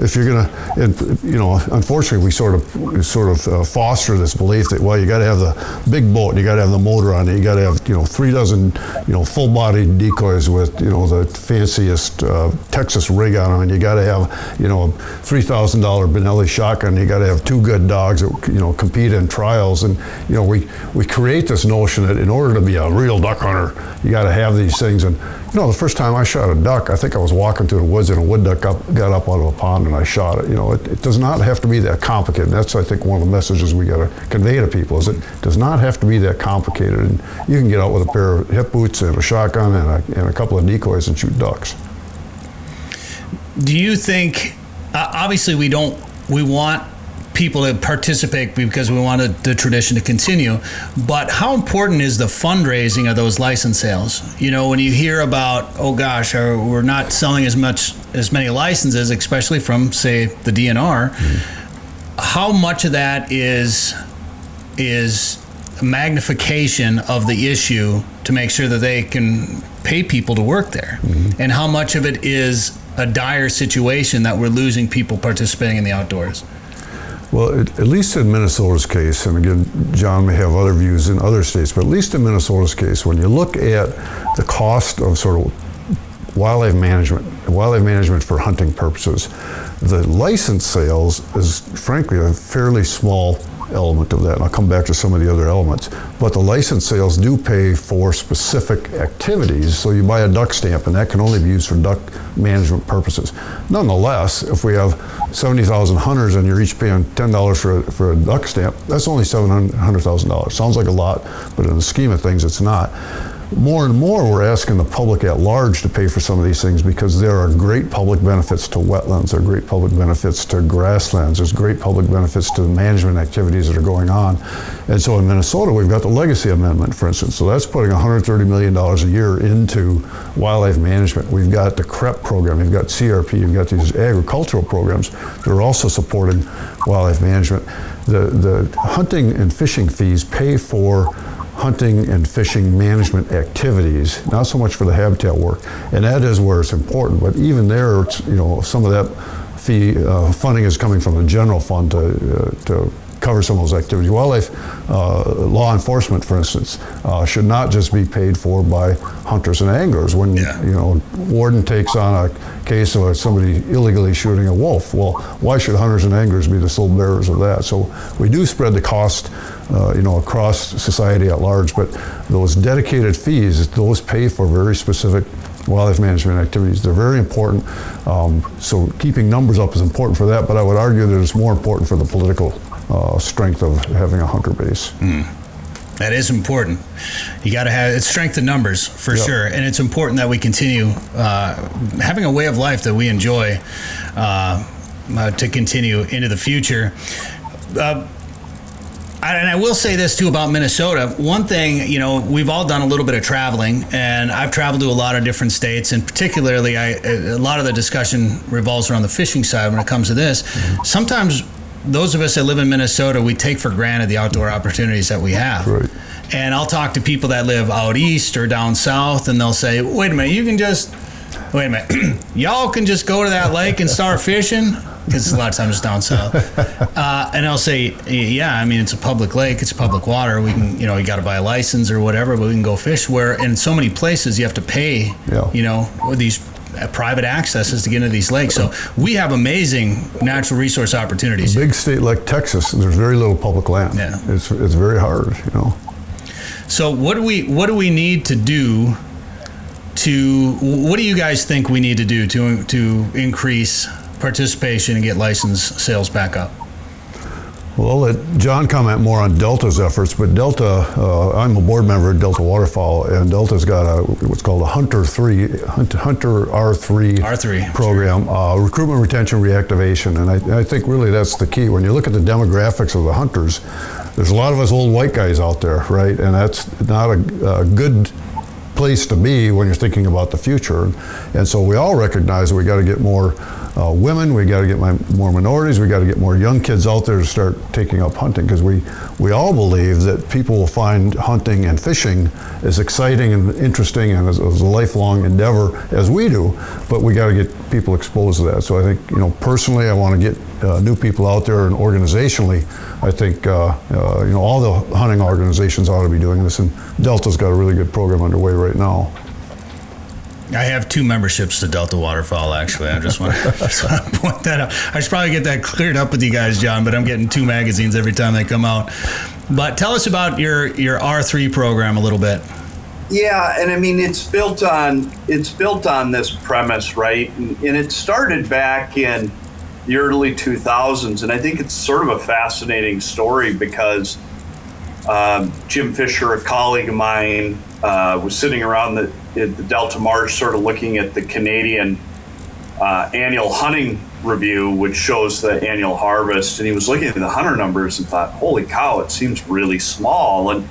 if you're going to, unfortunately, we sort of foster this belief that, well, you got to have the big boat and you got to have the motor on it. You got to have, 3 dozen, full-bodied decoys with, the fanciest Texas rig on them. And you got to have, a $3,000 Benelli shotgun. You got to have 2 good dogs that, compete in trials. And, we create this notion that in order to be a real duck hunter, you got to have these things. And, the first time I shot a duck, I think I was walking through the woods and a wood duck got up out of a pond and I shot it. It does not have to be that complicated. And that's, I think, one of the messages we got to convey to people is it does not have to be that complicated. And you can get out with a pair of hip boots and a shotgun and a couple of decoys and shoot ducks. Do you think, obviously we want people to participate because we want the tradition to continue, but how important is the fundraising of those license sales? When you hear about, oh gosh, we're not selling as many licenses, especially from, say, the DNR, how much of that is a magnification of the issue to make sure that they can pay people to work there? And how much of it is a dire situation that we're losing people participating in the outdoors? Well, at least in Minnesota's case, and again, John may have other views in other states, but at least in Minnesota's case, when you look at the cost of sort of wildlife management for hunting purposes, the license sales is frankly a fairly small element of that, and I'll come back to some of the other elements. But the license sales do pay for specific activities, so you buy a duck stamp, and that can only be used for duck management purposes. Nonetheless, if we have 70,000 hunters and you're each paying $10 for a duck stamp, that's only $700,000. Sounds like a lot, but in the scheme of things, it's not. More and more, we're asking the public at large to pay for some of these things because there are great public benefits to wetlands, there are great public benefits to grasslands, there's great public benefits to the management activities that are going on. And so in Minnesota, we've got the Legacy Amendment, for instance. So that's putting $130 million a year into wildlife management. We've got the CREP program, we've got CRP, we've got these agricultural programs that are also supporting wildlife management. The hunting and fishing fees pay for hunting and fishing management activities, not so much for the habitat work, and that is where it's important. But even there, it's, some of that fee funding is coming from the general fund to cover some of those activities. Wildlife law enforcement, for instance, should not just be paid for by hunters and anglers. When warden takes on a case of somebody illegally shooting a wolf, well, why should hunters and anglers be the sole bearers of that? So we do spread the cost across society at large, but those dedicated fees, those pay for very specific wildlife management activities. They're very important. So keeping numbers up is important for that, but I would argue that it's more important for the political strength of having a hunter base. That is important. You got to have it's strength in numbers for sure, and it's important that we continue having a way of life that we enjoy to continue into the future. And I will say this too about Minnesota. One thing, we've all done a little bit of traveling, and I've traveled to a lot of different states, and particularly a lot of the discussion revolves around the fishing side when it comes to this. Sometimes those of us that live in Minnesota, we take for granted the outdoor opportunities that we have. Right. And I'll talk to people that live out east or down south, and they'll say, wait a minute, y'all can just go to that lake and start fishing? Because a lot of times it's down south. And I'll say, yeah, it's a public lake, it's public water. We can, you got to buy a license or whatever, but we can go fish. Where in so many places you have to pay, these private accesses to get into these lakes. So we have amazing natural resource opportunities. A big state like Texas, there's very little public land. Yeah. It's very hard, So what do we need to do what do you guys think we need to do to increase participation and get license sales back up? Well, I'll let John comment more on Delta's efforts, but Delta, I'm a board member at Delta Waterfowl, and Delta's got what's called a Hunter R3 program, recruitment, retention, reactivation, and I think really that's the key. When you look at the demographics of the hunters, there's a lot of us old white guys out there, right? And that's not a good place to be when you're thinking about the future. And so we all recognize that we got to get more women, we got to get more minorities, we got to get more young kids out there to start taking up hunting, because we all believe that people will find hunting and fishing as exciting and interesting and as a lifelong endeavor as we do, but we got to get people exposed to that. So I think, personally, I want to get new people out there, and organizationally, I think all the hunting organizations ought to be doing this, and Delta's got a really good program underway right now. I have 2 memberships to Delta Waterfowl, actually. I just want to point that out. I should probably get that cleared up with you guys, John, but I'm getting 2 magazines every time they come out. But tell us about your R3 program a little bit. Yeah, and I mean, it's built on this premise, right? And it started back in the early 2000s, and I think it's sort of a fascinating story because Jim Fisher, a colleague of mine, was sitting around at the Delta Marsh sort of looking at the Canadian annual hunting review, which shows the annual harvest, and he was looking at the hunter numbers and thought, holy cow, it seems really small.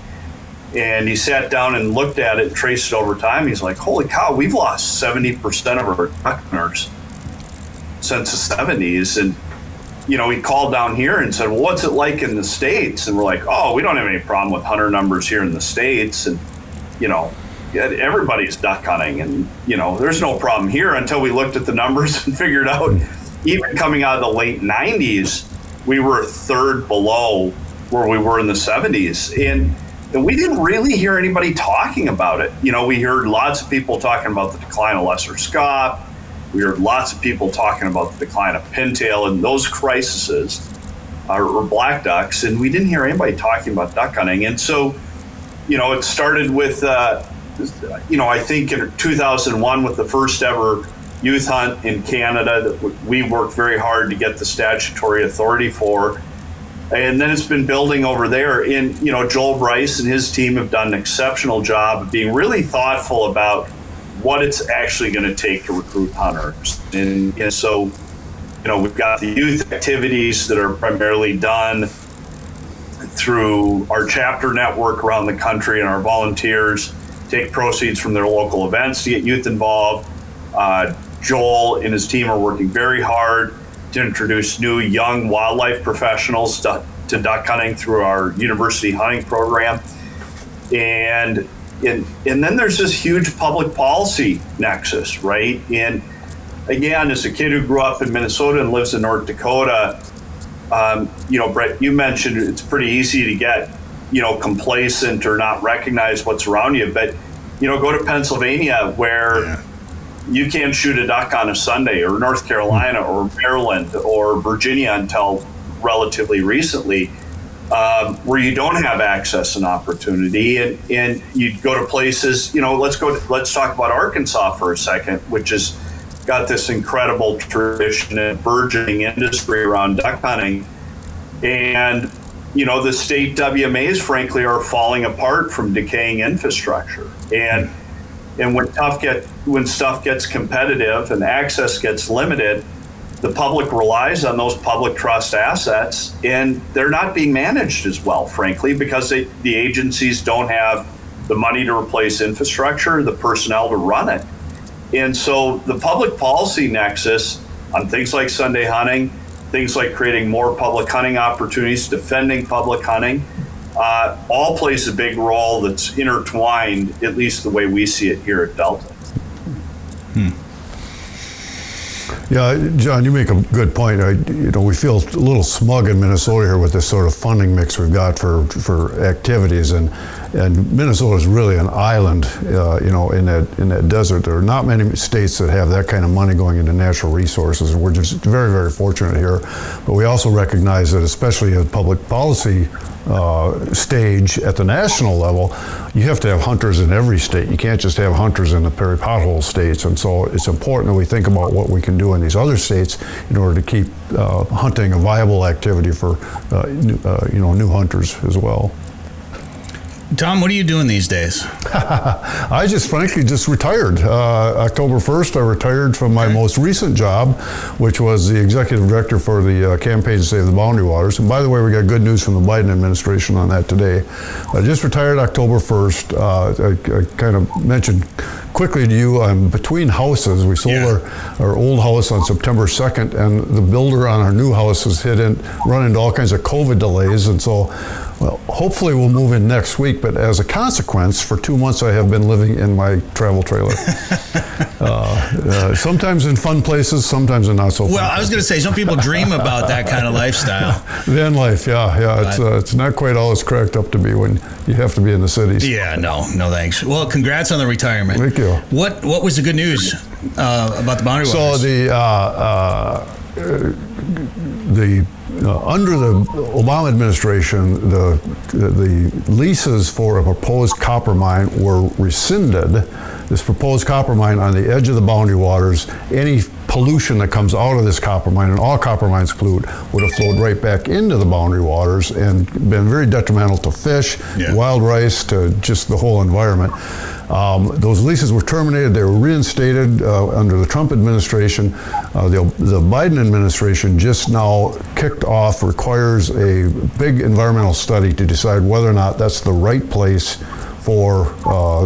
And he sat down and looked at it and traced it over time. He's like, holy cow, we've lost 70% of our duck hunters since the 70s. And he called down here and said, well, what's it like in the States? And we're like, oh, we don't have any problem with hunter numbers here in the States. And, everybody's duck hunting, and, there's no problem here, until we looked at the numbers and figured out, even coming out of the late 90s, we were a third below where we were in the 70s. And we didn't really hear anybody talking about it. We heard lots of people talking about the decline of lesser scaup. We heard lots of people talking about the decline of pintail and those crises, or black ducks, and we didn't hear anybody talking about duck hunting. And so, it started with, I think in 2001 with the first ever youth hunt in Canada that we worked very hard to get the statutory authority for. And then it's been building over there. And, Joel Bryce and his team have done an exceptional job of being really thoughtful about what it's actually going to take to recruit hunters. And so, we've got the youth activities that are primarily done through our chapter network around the country, and our volunteers take proceeds from their local events to get youth involved. Joel and his team are working very hard to introduce new young wildlife professionals to duck hunting through our university hunting program. And then there's this huge public policy nexus, right? And again, as a kid who grew up in Minnesota and lives in North Dakota, Bret, you mentioned it's pretty easy to get, complacent or not recognize what's around you. But, go to Pennsylvania where you can't shoot a duck on a Sunday, or North Carolina or Maryland or Virginia until relatively recently, where you don't have access and opportunity. And you go to places, let's talk about Arkansas for a second, which has got this incredible tradition and burgeoning industry around duck hunting. And, the state WMAs, frankly, are falling apart from decaying infrastructure. And when stuff gets competitive and access gets limited, the public relies on those public trust assets, and they're not being managed as well, frankly, because the agencies don't have the money to replace infrastructure, the personnel to run it. And so the public policy nexus on things like Sunday hunting, things like creating more public hunting opportunities, defending public hunting, all plays a big role that's intertwined, at least the way we see it here at Delta. Yeah, John, you make a good point. We feel a little smug in Minnesota here with this sort of funding mix we've got for activities, and And Minnesota is really an island, in that desert. There are not many states that have that kind of money going into natural resources, and we're just very, very fortunate here. But we also recognize that, especially at public policy stage at the national level, you have to have hunters in every state. You can't just have hunters in the Prairie pothole states, and so it's important that we think about what we can do in these other states in order to keep hunting a viable activity for new hunters as well. Tom, what are you doing these days? I frankly just retired. October 1st, I retired from my most recent job, which was the executive director for the campaign to save the boundary waters. And by the way, we got good news from the Biden administration on that today. I just retired October 1st. I kind of mentioned quickly to you, I'm between houses. We sold our old house on September 2nd, and the builder on our new house has run into all kinds of COVID delays, and so hopefully we'll move in next week, but as a consequence, for 2 months I have been living in my travel trailer. Sometimes in fun places, sometimes in not so fun Well, I was going to say, some people dream about that kind of lifestyle. Van life, it's not quite all it's cracked up to be when you have to be in the cities. Yeah, no thanks. Well, congrats on the retirement. Thank you. What was the good news about the boundary waters? So under the Obama administration, the leases for a proposed copper mine were rescinded. This proposed copper mine on the edge of the boundary waters, any pollution that comes out of this copper mine, and all copper mines pollute, would have flowed right back into the boundary waters and been very detrimental to fish, wild rice, to just the whole environment. Those leases were terminated. They were reinstated under the Trump administration. The Biden administration just now requires a big environmental study to decide whether or not that's the right place for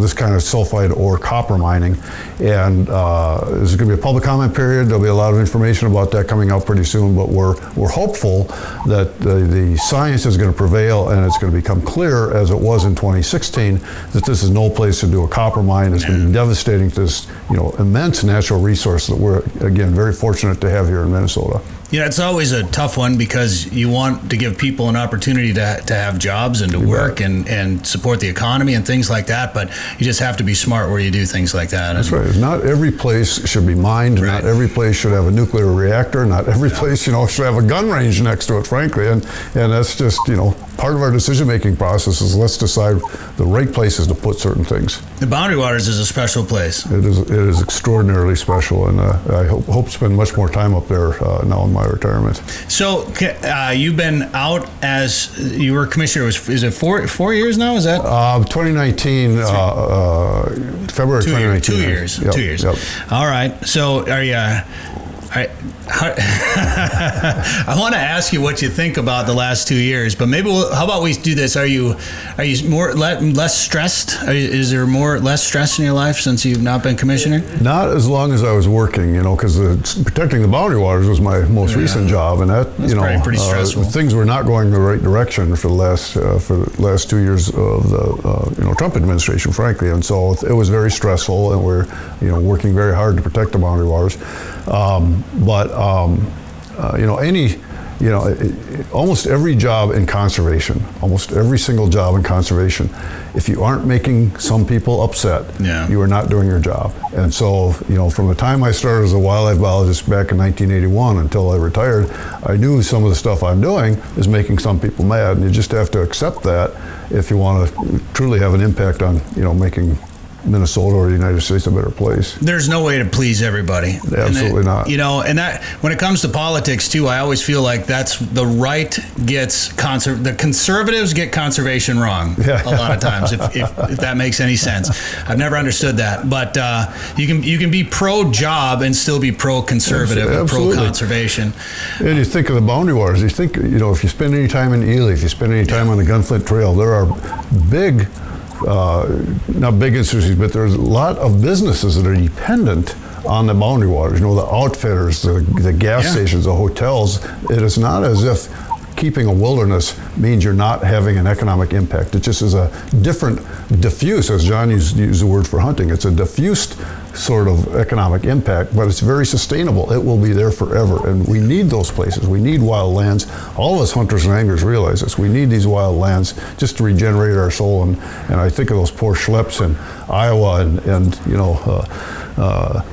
this kind of sulfide ore copper mining. And there's going to be a public comment period. There'll be a lot of information about that coming out pretty soon, but we're hopeful that the science is going to prevail, and it's going to become clear, as it was in 2016, that this is no place to do a copper mine. It's going to be devastating to this immense natural resource that we're, again, very fortunate to have here in Minnesota. Yeah, it's always a tough one because you want to give people an opportunity to have jobs and to work and support the economy and things like that, but you just have to be smart where you do things like that. That's right. Not every place should be mined. Right. Not every place should have a nuclear reactor. Not every place, should have a gun range next to it, frankly. And that's just, part of our decision-making process is let's decide the right places to put certain things. The Boundary Waters is a special place. It is extraordinarily special, and I hope to spend much more time up there now in my retirement. So you've been out as you were commissioner. Is it four years now? Is that 2019? February 2019. 2 years. Yep, 2 years. Yep. All right. So are you? I want to ask you what you think about the last 2 years, but maybe how about we do this? Are you less stressed? Is there less stress in your life since you've not been commissioner? Not as long as I was working, because protecting the boundary waters was my most recent job, and that's pretty stressful. Things were not going in the right direction for the last 2 years of the Trump administration, frankly, and so it was very stressful, and we're working very hard to protect the boundary waters. Almost every job in conservation, almost every single job in conservation, if you aren't making some people upset, you are not doing your job. And so, from the time I started as a wildlife biologist back in 1981 until I retired, I knew some of the stuff I'm doing is making some people mad, and you just have to accept that if you want to truly have an impact on, making Minnesota or the United States a better place. There's no way to please everybody. Absolutely not. And that when it comes to politics too, I always feel like that's the right gets the conservatives get conservation wrong a lot of times. If that makes any sense, I've never understood that. But you can be pro job and still be pro conservative and pro conservation. And you think of the boundary waters. You think if you spend any time in Ely, if you spend any time on the Gunflint Trail, there are big. Not big industries, but there's a lot of businesses that are dependent on the boundary waters. The outfitters, the gas stations, the hotels. It is not as if keeping a wilderness means you're not having an economic impact. It just is a different, diffuse, as John used the word for hunting. It's a diffused sort of economic impact, but it's very sustainable. It will be there forever, and we need those places. We need wild lands. All of us hunters and anglers realize this. We need these wild lands just to regenerate our soul, and I think of those poor schleps in Iowa and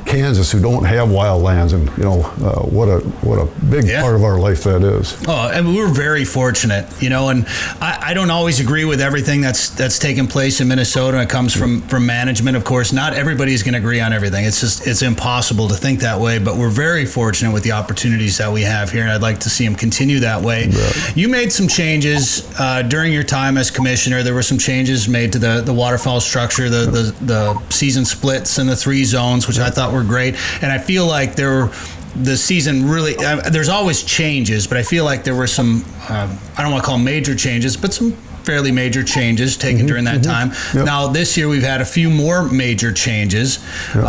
Kansas who don't have wild lands, and what a big part of our life that is. Oh, and we're very fortunate, and I don't always agree with everything that's taken place in Minnesota. It comes from management, of course. Not everybody's going to agree on everything. It's impossible to think that way, but we're very fortunate with the opportunities that we have here, and I'd like to see them continue that way. Yeah. You made some changes during your time as commissioner. There were some changes made to the waterfowl structure, the season splits and the 3 zones, which I thought were great. And I feel like the season really, there's always changes, but I feel like there were some, I don't want to call them major changes, but some fairly major changes taken during that time. Yep. Now, this year we've had a few more major changes. Yep.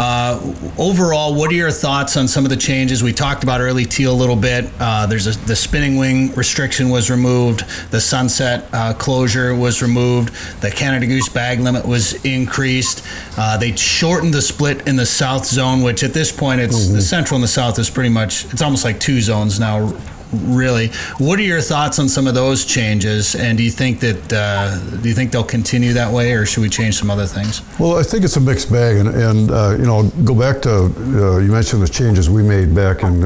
Overall, what are your thoughts on some of the changes? We talked about early teal a little bit. The spinning wing restriction was removed. The sunset closure was removed. The Canada goose bag limit was increased. They shortened the split in the south zone, which at this point, it's the central and the south is pretty much, it's almost like 2 zones now. Really, what are your thoughts on some of those changes? And do you think they'll continue that way, or should we change some other things? Well, I think it's a mixed bag, and go back to you mentioned the changes we made back in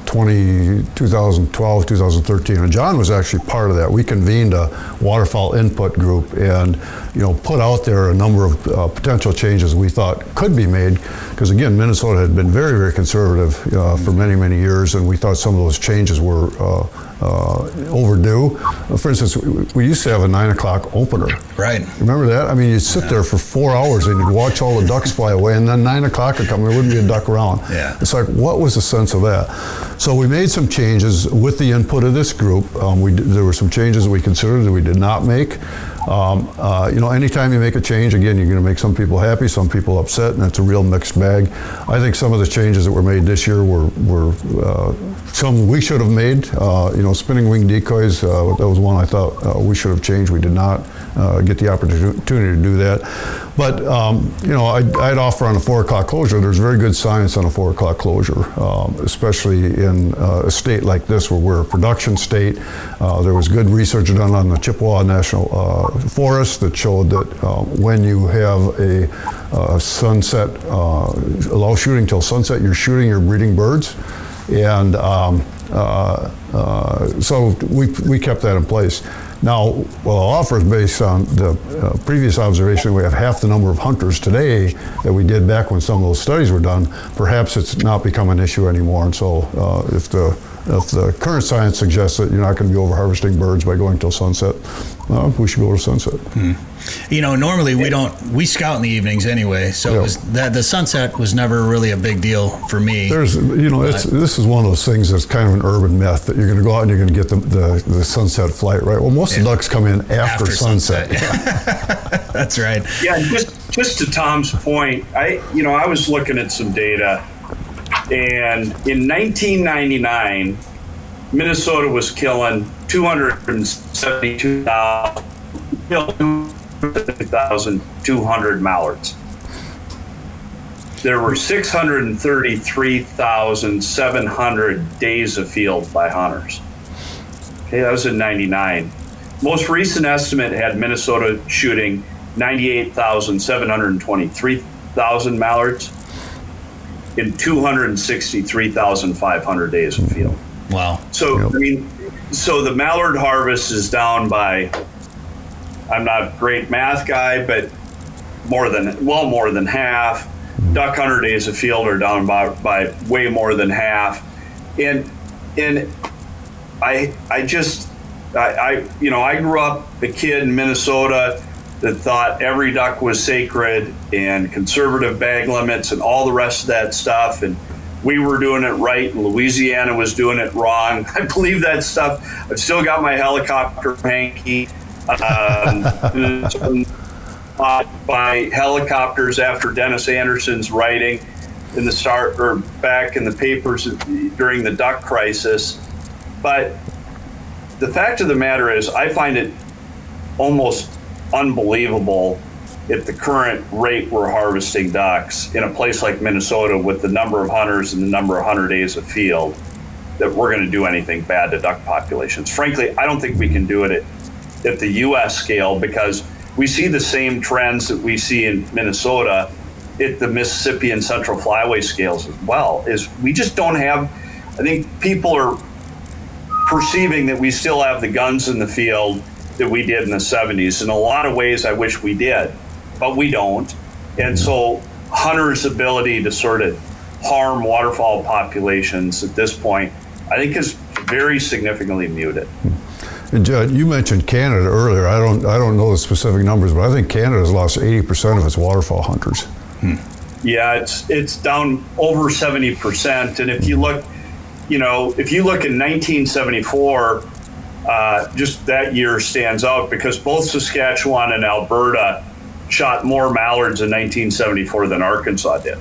2012, 2013, and John was actually part of that. We convened a waterfowl input group and put out there a number of potential changes we thought could be made, because again, Minnesota had been very, very conservative for many, many years, and we thought some of those changes were overdue. For instance, we used to have a 9 o'clock opener. Right. Remember that? I mean, you'd sit there for 4 hours and you'd watch all the ducks fly away, and then 9 o'clock would come, there wouldn't be a duck around. Yeah. It's like, what was the sense of that? So we made some changes with the input of this group. There were some changes that we considered that we did not make. Anytime you make a change, again, you're going to make some people happy, some people upset, and it's a real mixed bag. I think some of the changes that were made this year were some we should have made. Spinning wing decoys, that was one I thought we should have changed. We did not get the opportunity to do that. But, I'd offer on a 4 o'clock closure, there's very good science on a 4 o'clock closure, especially in a state like this where we're a production state. There was good research done on the Chippewa National Forest that showed that when you have a sunset, allow shooting till sunset, you're shooting your breeding birds. And so we kept that in place. Now, well, our offer is based on the previous observation. We have half the number of hunters today that we did back when some of those studies were done. Perhaps it's not become an issue anymore. And so if the current science suggests that you're not going to be over-harvesting birds by going till sunset, we should go to sunset. Normally we scout in the evenings anyway, so the sunset was never really a big deal for me. This is one of those things that's kind of an urban myth that you're going to go out and you're going to get the sunset flight, right? Well, most of the ducks come in after sunset. Yeah. That's right. Yeah, just to Tom's point, I was looking at some data, and in 1999, Minnesota was killing 272,200 mallards. There were 633,700 days of field by hunters. Okay, that was in 99. Most recent estimate had Minnesota shooting 98,723,000 mallards in 263,500 days of field. Wow. So, so the mallard harvest is down by, I'm not a great math guy, but more than half. Duck hunter days of field are down by way more than half. And I grew up a kid in Minnesota that thought every duck was sacred and conservative bag limits and all the rest of that stuff. And we were doing it right and Louisiana was doing it wrong. I believe that stuff. I've still got my helicopter hanky by helicopters after Dennis Anderson's writing in the start or back in the papers during the duck crisis. But the fact of the matter is, I find it almost unbelievable at the current rate we're harvesting ducks in a place like Minnesota with the number of hunters and the number of hunter days of field, that we're going to do anything bad to duck populations. Frankly, I don't think we can do it at the U.S. scale, because we see the same trends that we see in Minnesota at the Mississippi and Central Flyway scales as well. Is we just don't have, I think people are perceiving that we still have the guns in the field that we did in the 70s. In a lot of ways, I wish we did, but we don't. And so hunters' ability to sort of harm waterfowl populations at this point, I think, is very significantly muted. And Judd, you mentioned Canada earlier. I don't know the specific numbers, but I think Canada's lost 80% of its waterfowl hunters. Yeah, it's down over 70%. And if you look, if you look in 1974, just that year stands out because both Saskatchewan and Alberta shot more mallards in 1974 than Arkansas did.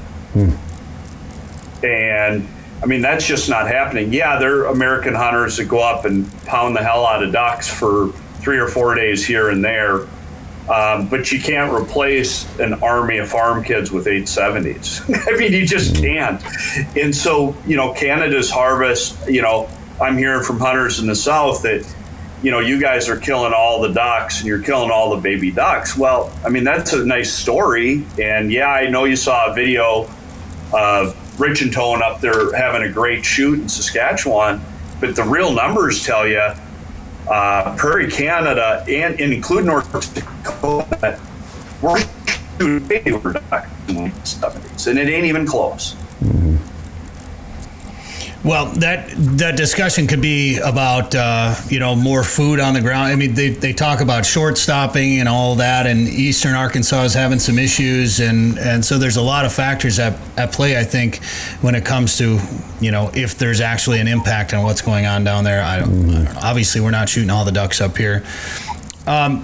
And I mean, that's just not happening. Yeah, there are American hunters that go up and pound the hell out of ducks for 3 or 4 days here and there. But you can't replace an army of farm kids with 870s. I mean, you just can't. And so, Canada's harvest, I'm hearing from hunters in the South that, you guys are killing all the ducks and you're killing all the baby ducks. Well, I mean, that's a nice story. And yeah, I know you saw a video of Rich and Tone up there having a great shoot in Saskatchewan, but the real numbers tell you Prairie Canada and including North Dakota, we're shooting baby ducks in the 70s, and it ain't even close. Well, that discussion could be about more food on the ground. I mean, they talk about short stopping and all that, and eastern Arkansas is having some issues, and so there's a lot of factors at play, I think, when it comes to if there's actually an impact on what's going on down there. I don't obviously, we're not shooting all the ducks up here. I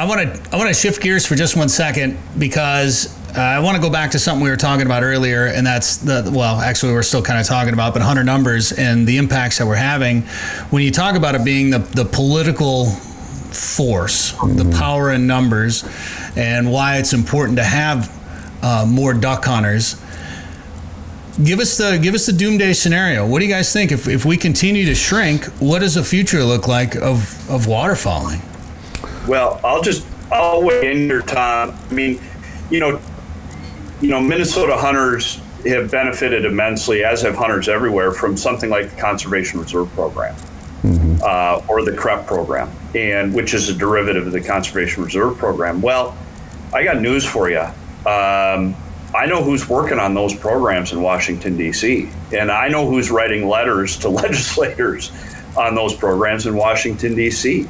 want to shift gears for just 1 second because I want to go back to something we were talking about earlier, and that's actually we're still kind of talking about, but hunter numbers and the impacts that we're having. When you talk about it being the political force, the power in numbers, and why it's important to have more duck hunters. Give us the doomsday scenario. What do you guys think? If we continue to shrink, what does the future look like of waterfowling? Well, I'll weigh in here, Tom. I mean, Minnesota hunters have benefited immensely, as have hunters everywhere, from something like the Conservation Reserve Program or the CREP program, and which is a derivative of the Conservation Reserve Program. Well, I got news for you. I know who's working on those programs in Washington, D.C., and I know who's writing letters to legislators on those programs in Washington, D.C.,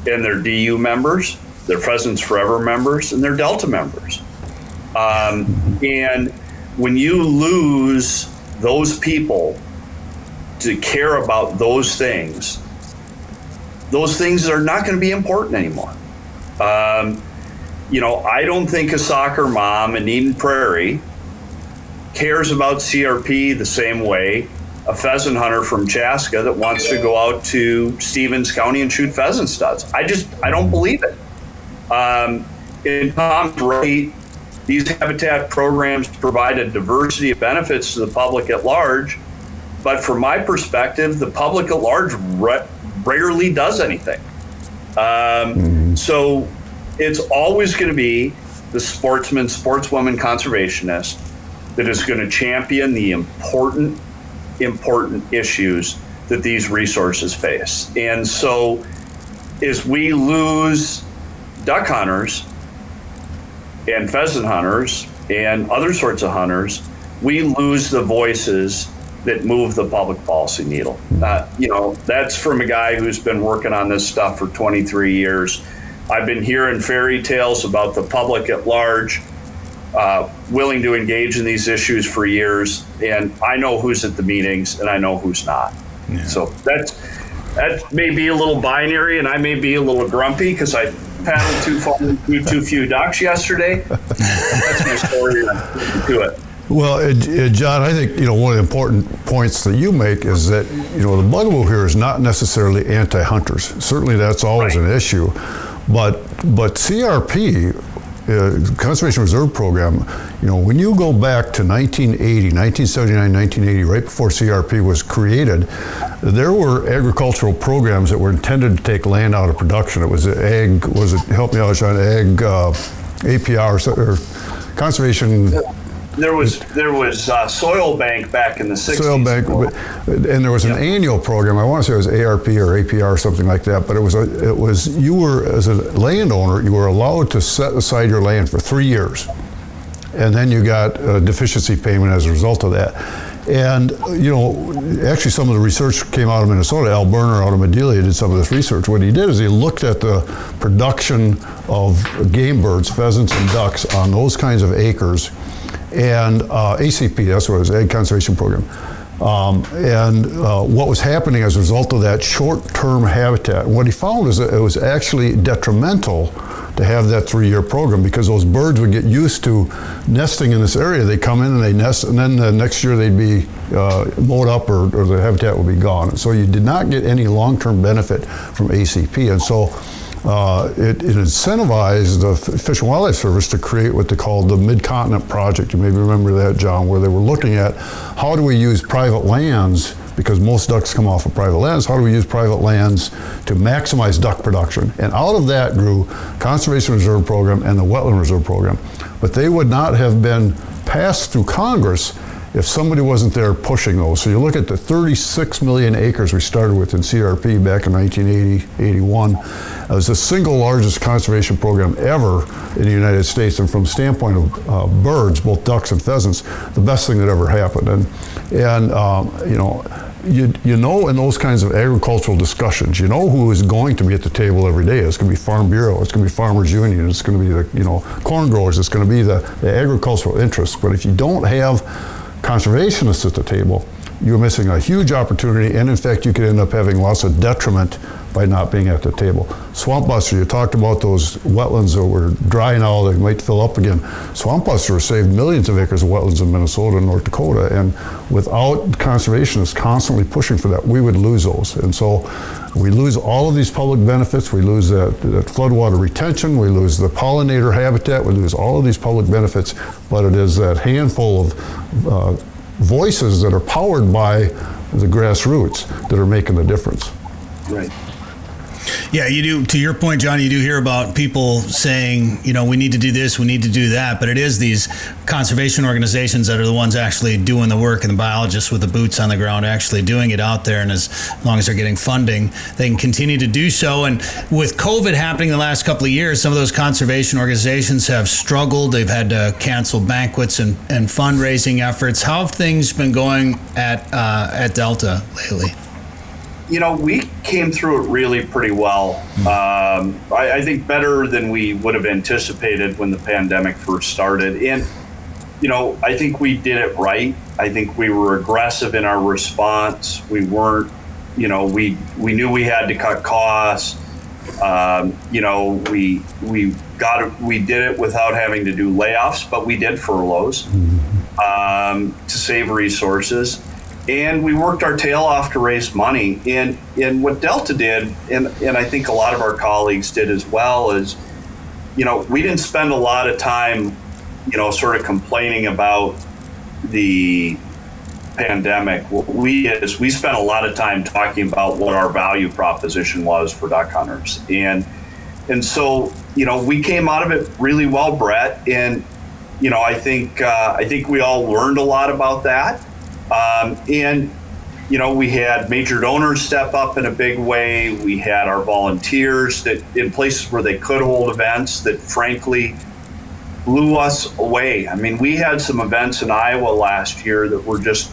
and they're DU members, they're Pheasants Forever members, and they're Delta members. And when you lose those people to care about those things are not going to be important anymore. I don't think a soccer mom in Eden Prairie cares about CRP the same way a pheasant hunter from Chaska that wants to go out to Stevens County and shoot pheasant studs. I don't believe it. And Tom's right. These habitat programs provide a diversity of benefits to the public at large, but from my perspective, the public at large rarely does anything. So it's always going to be the sportsman, sportswoman conservationist that is going to champion the important issues that these resources face. And so as we lose duck hunters and pheasant hunters and other sorts of hunters, we lose the voices that move the public policy needle. That's from a guy who's been working on this stuff for 23 years. I've been hearing fairy tales about the public at large willing to engage in these issues for years, and I know who's at the meetings and I know who's not. Yeah. So that may be a little binary, and I may be a little grumpy because I paddled too few ducks yesterday. That's my story to it. Well, John, I think one of the important points that you make is that the bugaboo here is not necessarily anti-hunters. Certainly, that's always an issue, but CRP Conservation Reserve Program, when you go back to 1979, 1980, right before CRP was created, there were agricultural programs that were intended to take land out of production. It was help me out, John, APR or conservation. There was Soil Bank back in the 60s. Soil Bank, and there was an annual program. I want to say it was ARP or APR or something like that. But it was you were, as a landowner, you were allowed to set aside your land for 3 years, and then you got a deficiency payment as a result of that. And actually, some of the research came out of Minnesota. Al Berner out of Medelia did some of this research. What he did is he looked at the production of game birds, pheasants and ducks, on those kinds of acres. And ACP, that's what it was, Ag Conservation Program. What was happening as a result of that short-term habitat. What he found is that it was actually detrimental to have that 3-year program, because those birds would get used to nesting in this area. They come in and they nest, and then the next year they'd be mowed up, or the habitat would be gone. And so you did not get any long-term benefit from ACP. And so it incentivized the Fish and Wildlife Service to create what they called the Mid-Continent Project. You maybe remember that, John, where they were looking at how do we use private lands, because most ducks come off of private lands. How do we use private lands to maximize duck production? And out of that grew Conservation Reserve Program and the Wetland Reserve Program. But they would not have been passed through Congress if somebody wasn't there pushing those. So you look at the 36 million acres we started with in CRP back in 1980, 81. It was the single largest conservation program ever in the United States. And from the standpoint of birds, both ducks and pheasants, the best thing that ever happened. In those kinds of agricultural discussions, who is going to be at the table every day. It's going to be Farm Bureau, it's going to be Farmers Union, it's going to be the corn growers, it's going to be the agricultural interests. But if you don't have conservationists at the table, you're missing a huge opportunity, and in fact you could end up having lots of detriment by not being at the table. Swamp Buster, you talked about those wetlands that were dry now, they might fill up again. Swamp Buster saved millions of acres of wetlands in Minnesota and North Dakota, and without conservationists constantly pushing for that, we would lose those. And so we lose all of these public benefits, we lose that floodwater retention, we lose the pollinator habitat, we lose all of these public benefits, but it is that handful of voices that are powered by the grassroots that are making the difference. Right. Yeah, you do. To your point, John, you do hear about people saying, we need to do this, we need to do that, but it is these conservation organizations that are the ones actually doing the work, and the biologists with the boots on the ground actually doing it out there. And as long as they're getting funding, they can continue to do so. And with COVID happening the last couple of years, some of those conservation organizations have struggled. They've had to cancel banquets and fundraising efforts. How have things been going at Delta lately? We came through it really pretty well. I think better than we would have anticipated when the pandemic first started. And, I think we did it right. I think we were aggressive in our response. We weren't, we knew we had to cut costs. We did it without having to do layoffs, but we did furloughs to save resources. And we worked our tail off to raise money. And what Delta did, and I think a lot of our colleagues did as well, is, we didn't spend a lot of time, sort of complaining about the pandemic. What we did is we spent a lot of time talking about what our value proposition was for duck hunters. And so, we came out of it really well, Bret. And, I think we all learned a lot about that. We had major donors step up in a big way. We had our volunteers that in places where they could hold events that frankly blew us away. I mean, we had some events in Iowa last year that were just,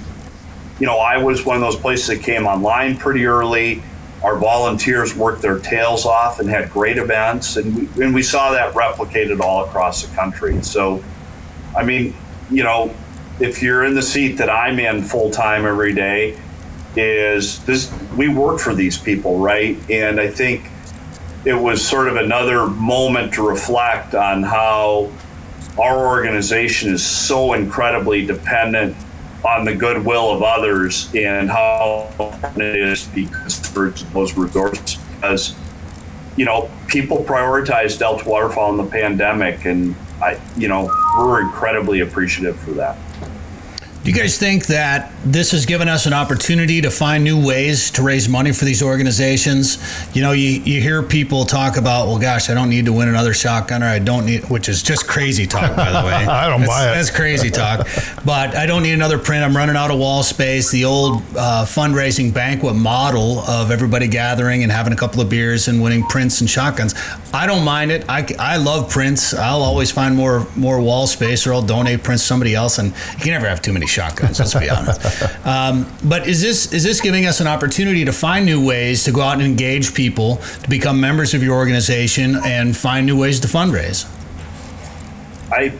Iowa was one of those places that came online pretty early. Our volunteers worked their tails off and had great events, and we saw that replicated all across the country. So, I mean, if you're in the seat that I'm in full time every day, we work for these people, right? And I think it was sort of another moment to reflect on how our organization is so incredibly dependent on the goodwill of others, and how important it is to be considerate of those resources. Because, people prioritized Delta Waterfowl in the pandemic, and we're incredibly appreciative for that. Do you guys think that this has given us an opportunity to find new ways to raise money for these organizations? You hear people talk about, well, gosh, I don't need to win another shotgunner. I don't need, which is just crazy talk, by the way. I don't buy it. That's crazy talk. But I don't need another print. I'm running out of wall space. The old fundraising banquet model of everybody gathering and having a couple of beers and winning prints and shotguns. I don't mind it. I love prints. I'll always find more wall space, or I'll donate prints to somebody else. And you can never have too many shotguns, let's be honest. But is this giving us an opportunity to find new ways to go out and engage people, to become members of your organization, and find new ways to fundraise? I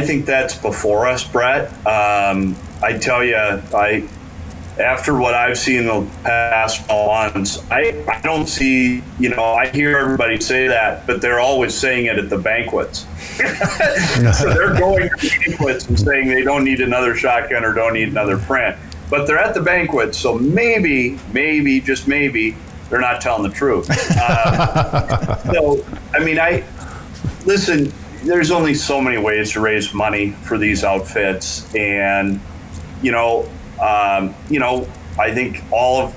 think that's before us, Bret. I tell you, after what I've seen in the past months, I don't see, I hear everybody say that, but they're always saying it at the banquets. So they're going to banquets and saying they don't need another shotgun or don't need another print. But they're at the banquet, so maybe, just maybe, they're not telling the truth. Listen, there's only so many ways to raise money for these outfits. And, I think all of,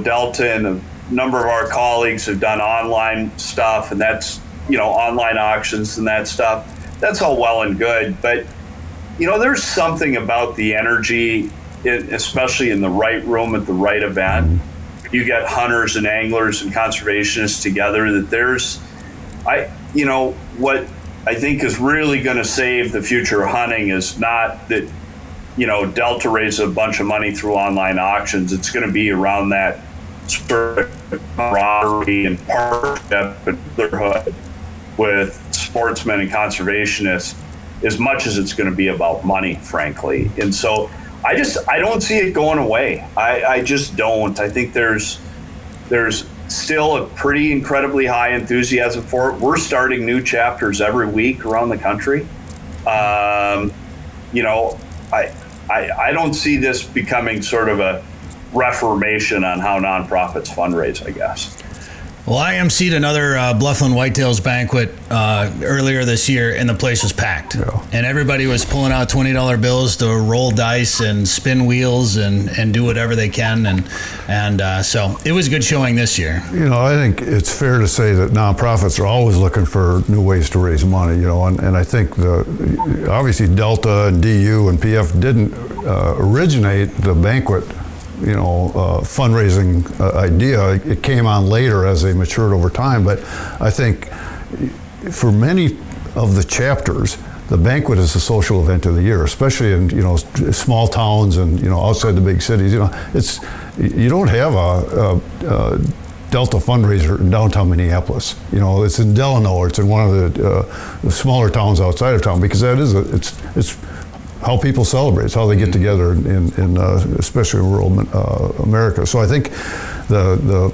Delta and a number of our colleagues have done online stuff, and that's, online auctions and that stuff. That's all well and good. But, there's something about the energy, especially in the right room at the right event. You get hunters and anglers and conservationists together, that there's, what I think is really going to save the future of hunting is not that, Delta raises a bunch of money through online auctions. It's going to be around that sort of camaraderie and partnership and brotherhood with sportsmen and conservationists, as much as it's going to be about money, frankly. And so I don't see it going away. I just don't. I think there's still a pretty incredibly high enthusiasm for it. We're starting new chapters every week around the country. I don't see this becoming sort of a reformation on how nonprofits fundraise, I guess. Well, I emceed another Bluffland Whitetails banquet earlier this year, and the place was packed. Yeah. And everybody was pulling out $20 bills to roll dice and spin wheels and do whatever they can. And so it was a good showing this year. I think it's fair to say that nonprofits are always looking for new ways to raise money, and I think obviously Delta and DU and PF didn't originate the banquet fundraising idea. It came on later as they matured over time, but I think for many of the chapters, the banquet is the social event of the year, especially in small towns and outside the big cities. You don't have a Delta fundraiser in downtown Minneapolis. It's in Delano, or it's in one of the smaller towns outside of town, because that is it's how people celebrate. It's how they get together in especially in rural America. So I think the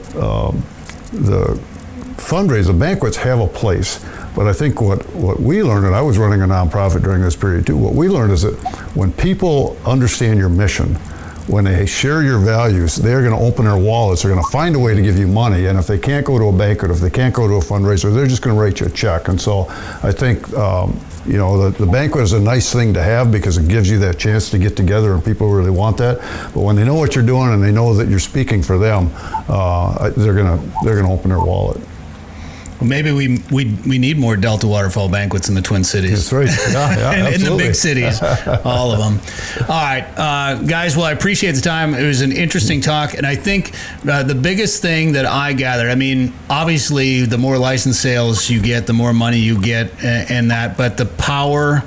fundraiser banquets have a place, but I think what we learned, and I was running a nonprofit during this period too, what we learned is that when people understand your mission, when they share your values, they're going to open their wallets, they're going to find a way to give you money, and if they can't go to a banquet, if they can't go to a fundraiser, they're just going to write you a check. And so I think the banquet is a nice thing to have because it gives you that chance to get together, and people really want that. But when they know what you're doing and they know that you're speaking for them, they're gonna open their wallet. Well, maybe we need more Delta Waterfowl banquets in the Twin Cities. That's right. Yeah, and in the big cities, all of them. All right, guys. Well, I appreciate the time. It was an interesting talk, and I think the biggest thing that I gathered. I mean, obviously, the more license sales you get, the more money you get, and that. But the power.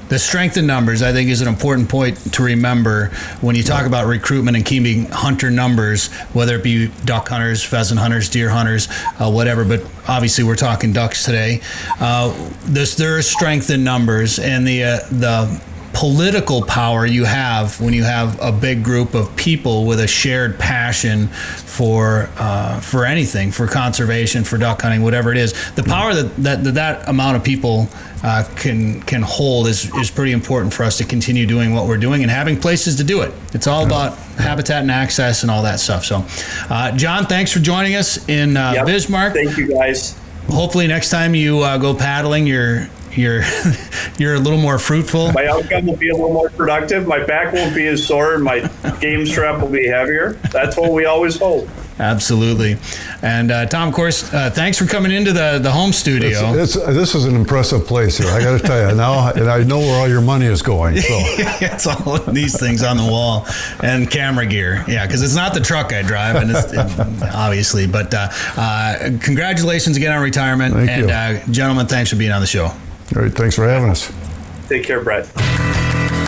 The strength in numbers, I think, is an important point to remember when you talk about recruitment and keeping hunter numbers, whether it be duck hunters, pheasant hunters, deer hunters, whatever. But obviously, we're talking ducks today. There is strength in numbers, and the political power you have when you have a big group of people with a shared passion for anything, for conservation, for duck hunting, whatever it is. The power that amount of people can hold is pretty important for us to continue doing what we're doing and having places to do it. It's all about habitat and access and all that stuff. So, John, thanks for joining us in Bismarck. Thank you, guys. hopefully next time you go paddling, you're a little more fruitful. My outcome will be a little more productive. My back won't be as sore, and my game strap will be heavier. That's what we always hope. Absolutely. And Tom, of course, thanks for coming into the home studio. This is an impressive place here. I got to tell you now, and I know where all your money is going. So it's all of these things on the wall and camera gear. Yeah, because it's not the truck I drive, and obviously. But congratulations again on retirement. Thank you. Gentlemen, thanks for being on the show. All right, thanks for having us. Take care, Bret.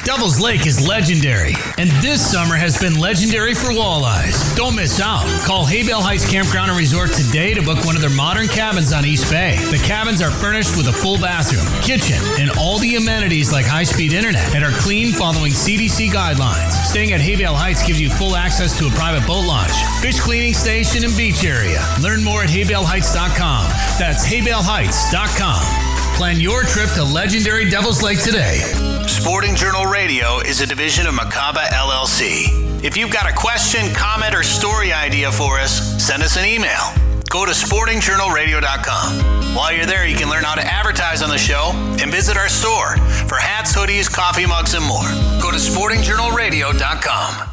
Devil's Lake is legendary, and this summer has been legendary for walleyes. Don't miss out. Call Haybale Heights Campground and Resort today to book one of their modern cabins on East Bay. The cabins are furnished with a full bathroom, kitchen, and all the amenities like high-speed internet and are clean following CDC guidelines. Staying at Haybale Heights gives you full access to a private boat launch, fish cleaning station, and beach area. Learn more at haybaleheights.com. That's haybaleheights.com. Plan your trip to legendary Devil's Lake today. Sporting Journal Radio is a division of Macaba LLC. If you've got a question, comment, or story idea for us, send us an email. Go to sportingjournalradio.com. While you're there, you can learn how to advertise on the show and visit our store for hats, hoodies, coffee mugs, and more. Go to sportingjournalradio.com.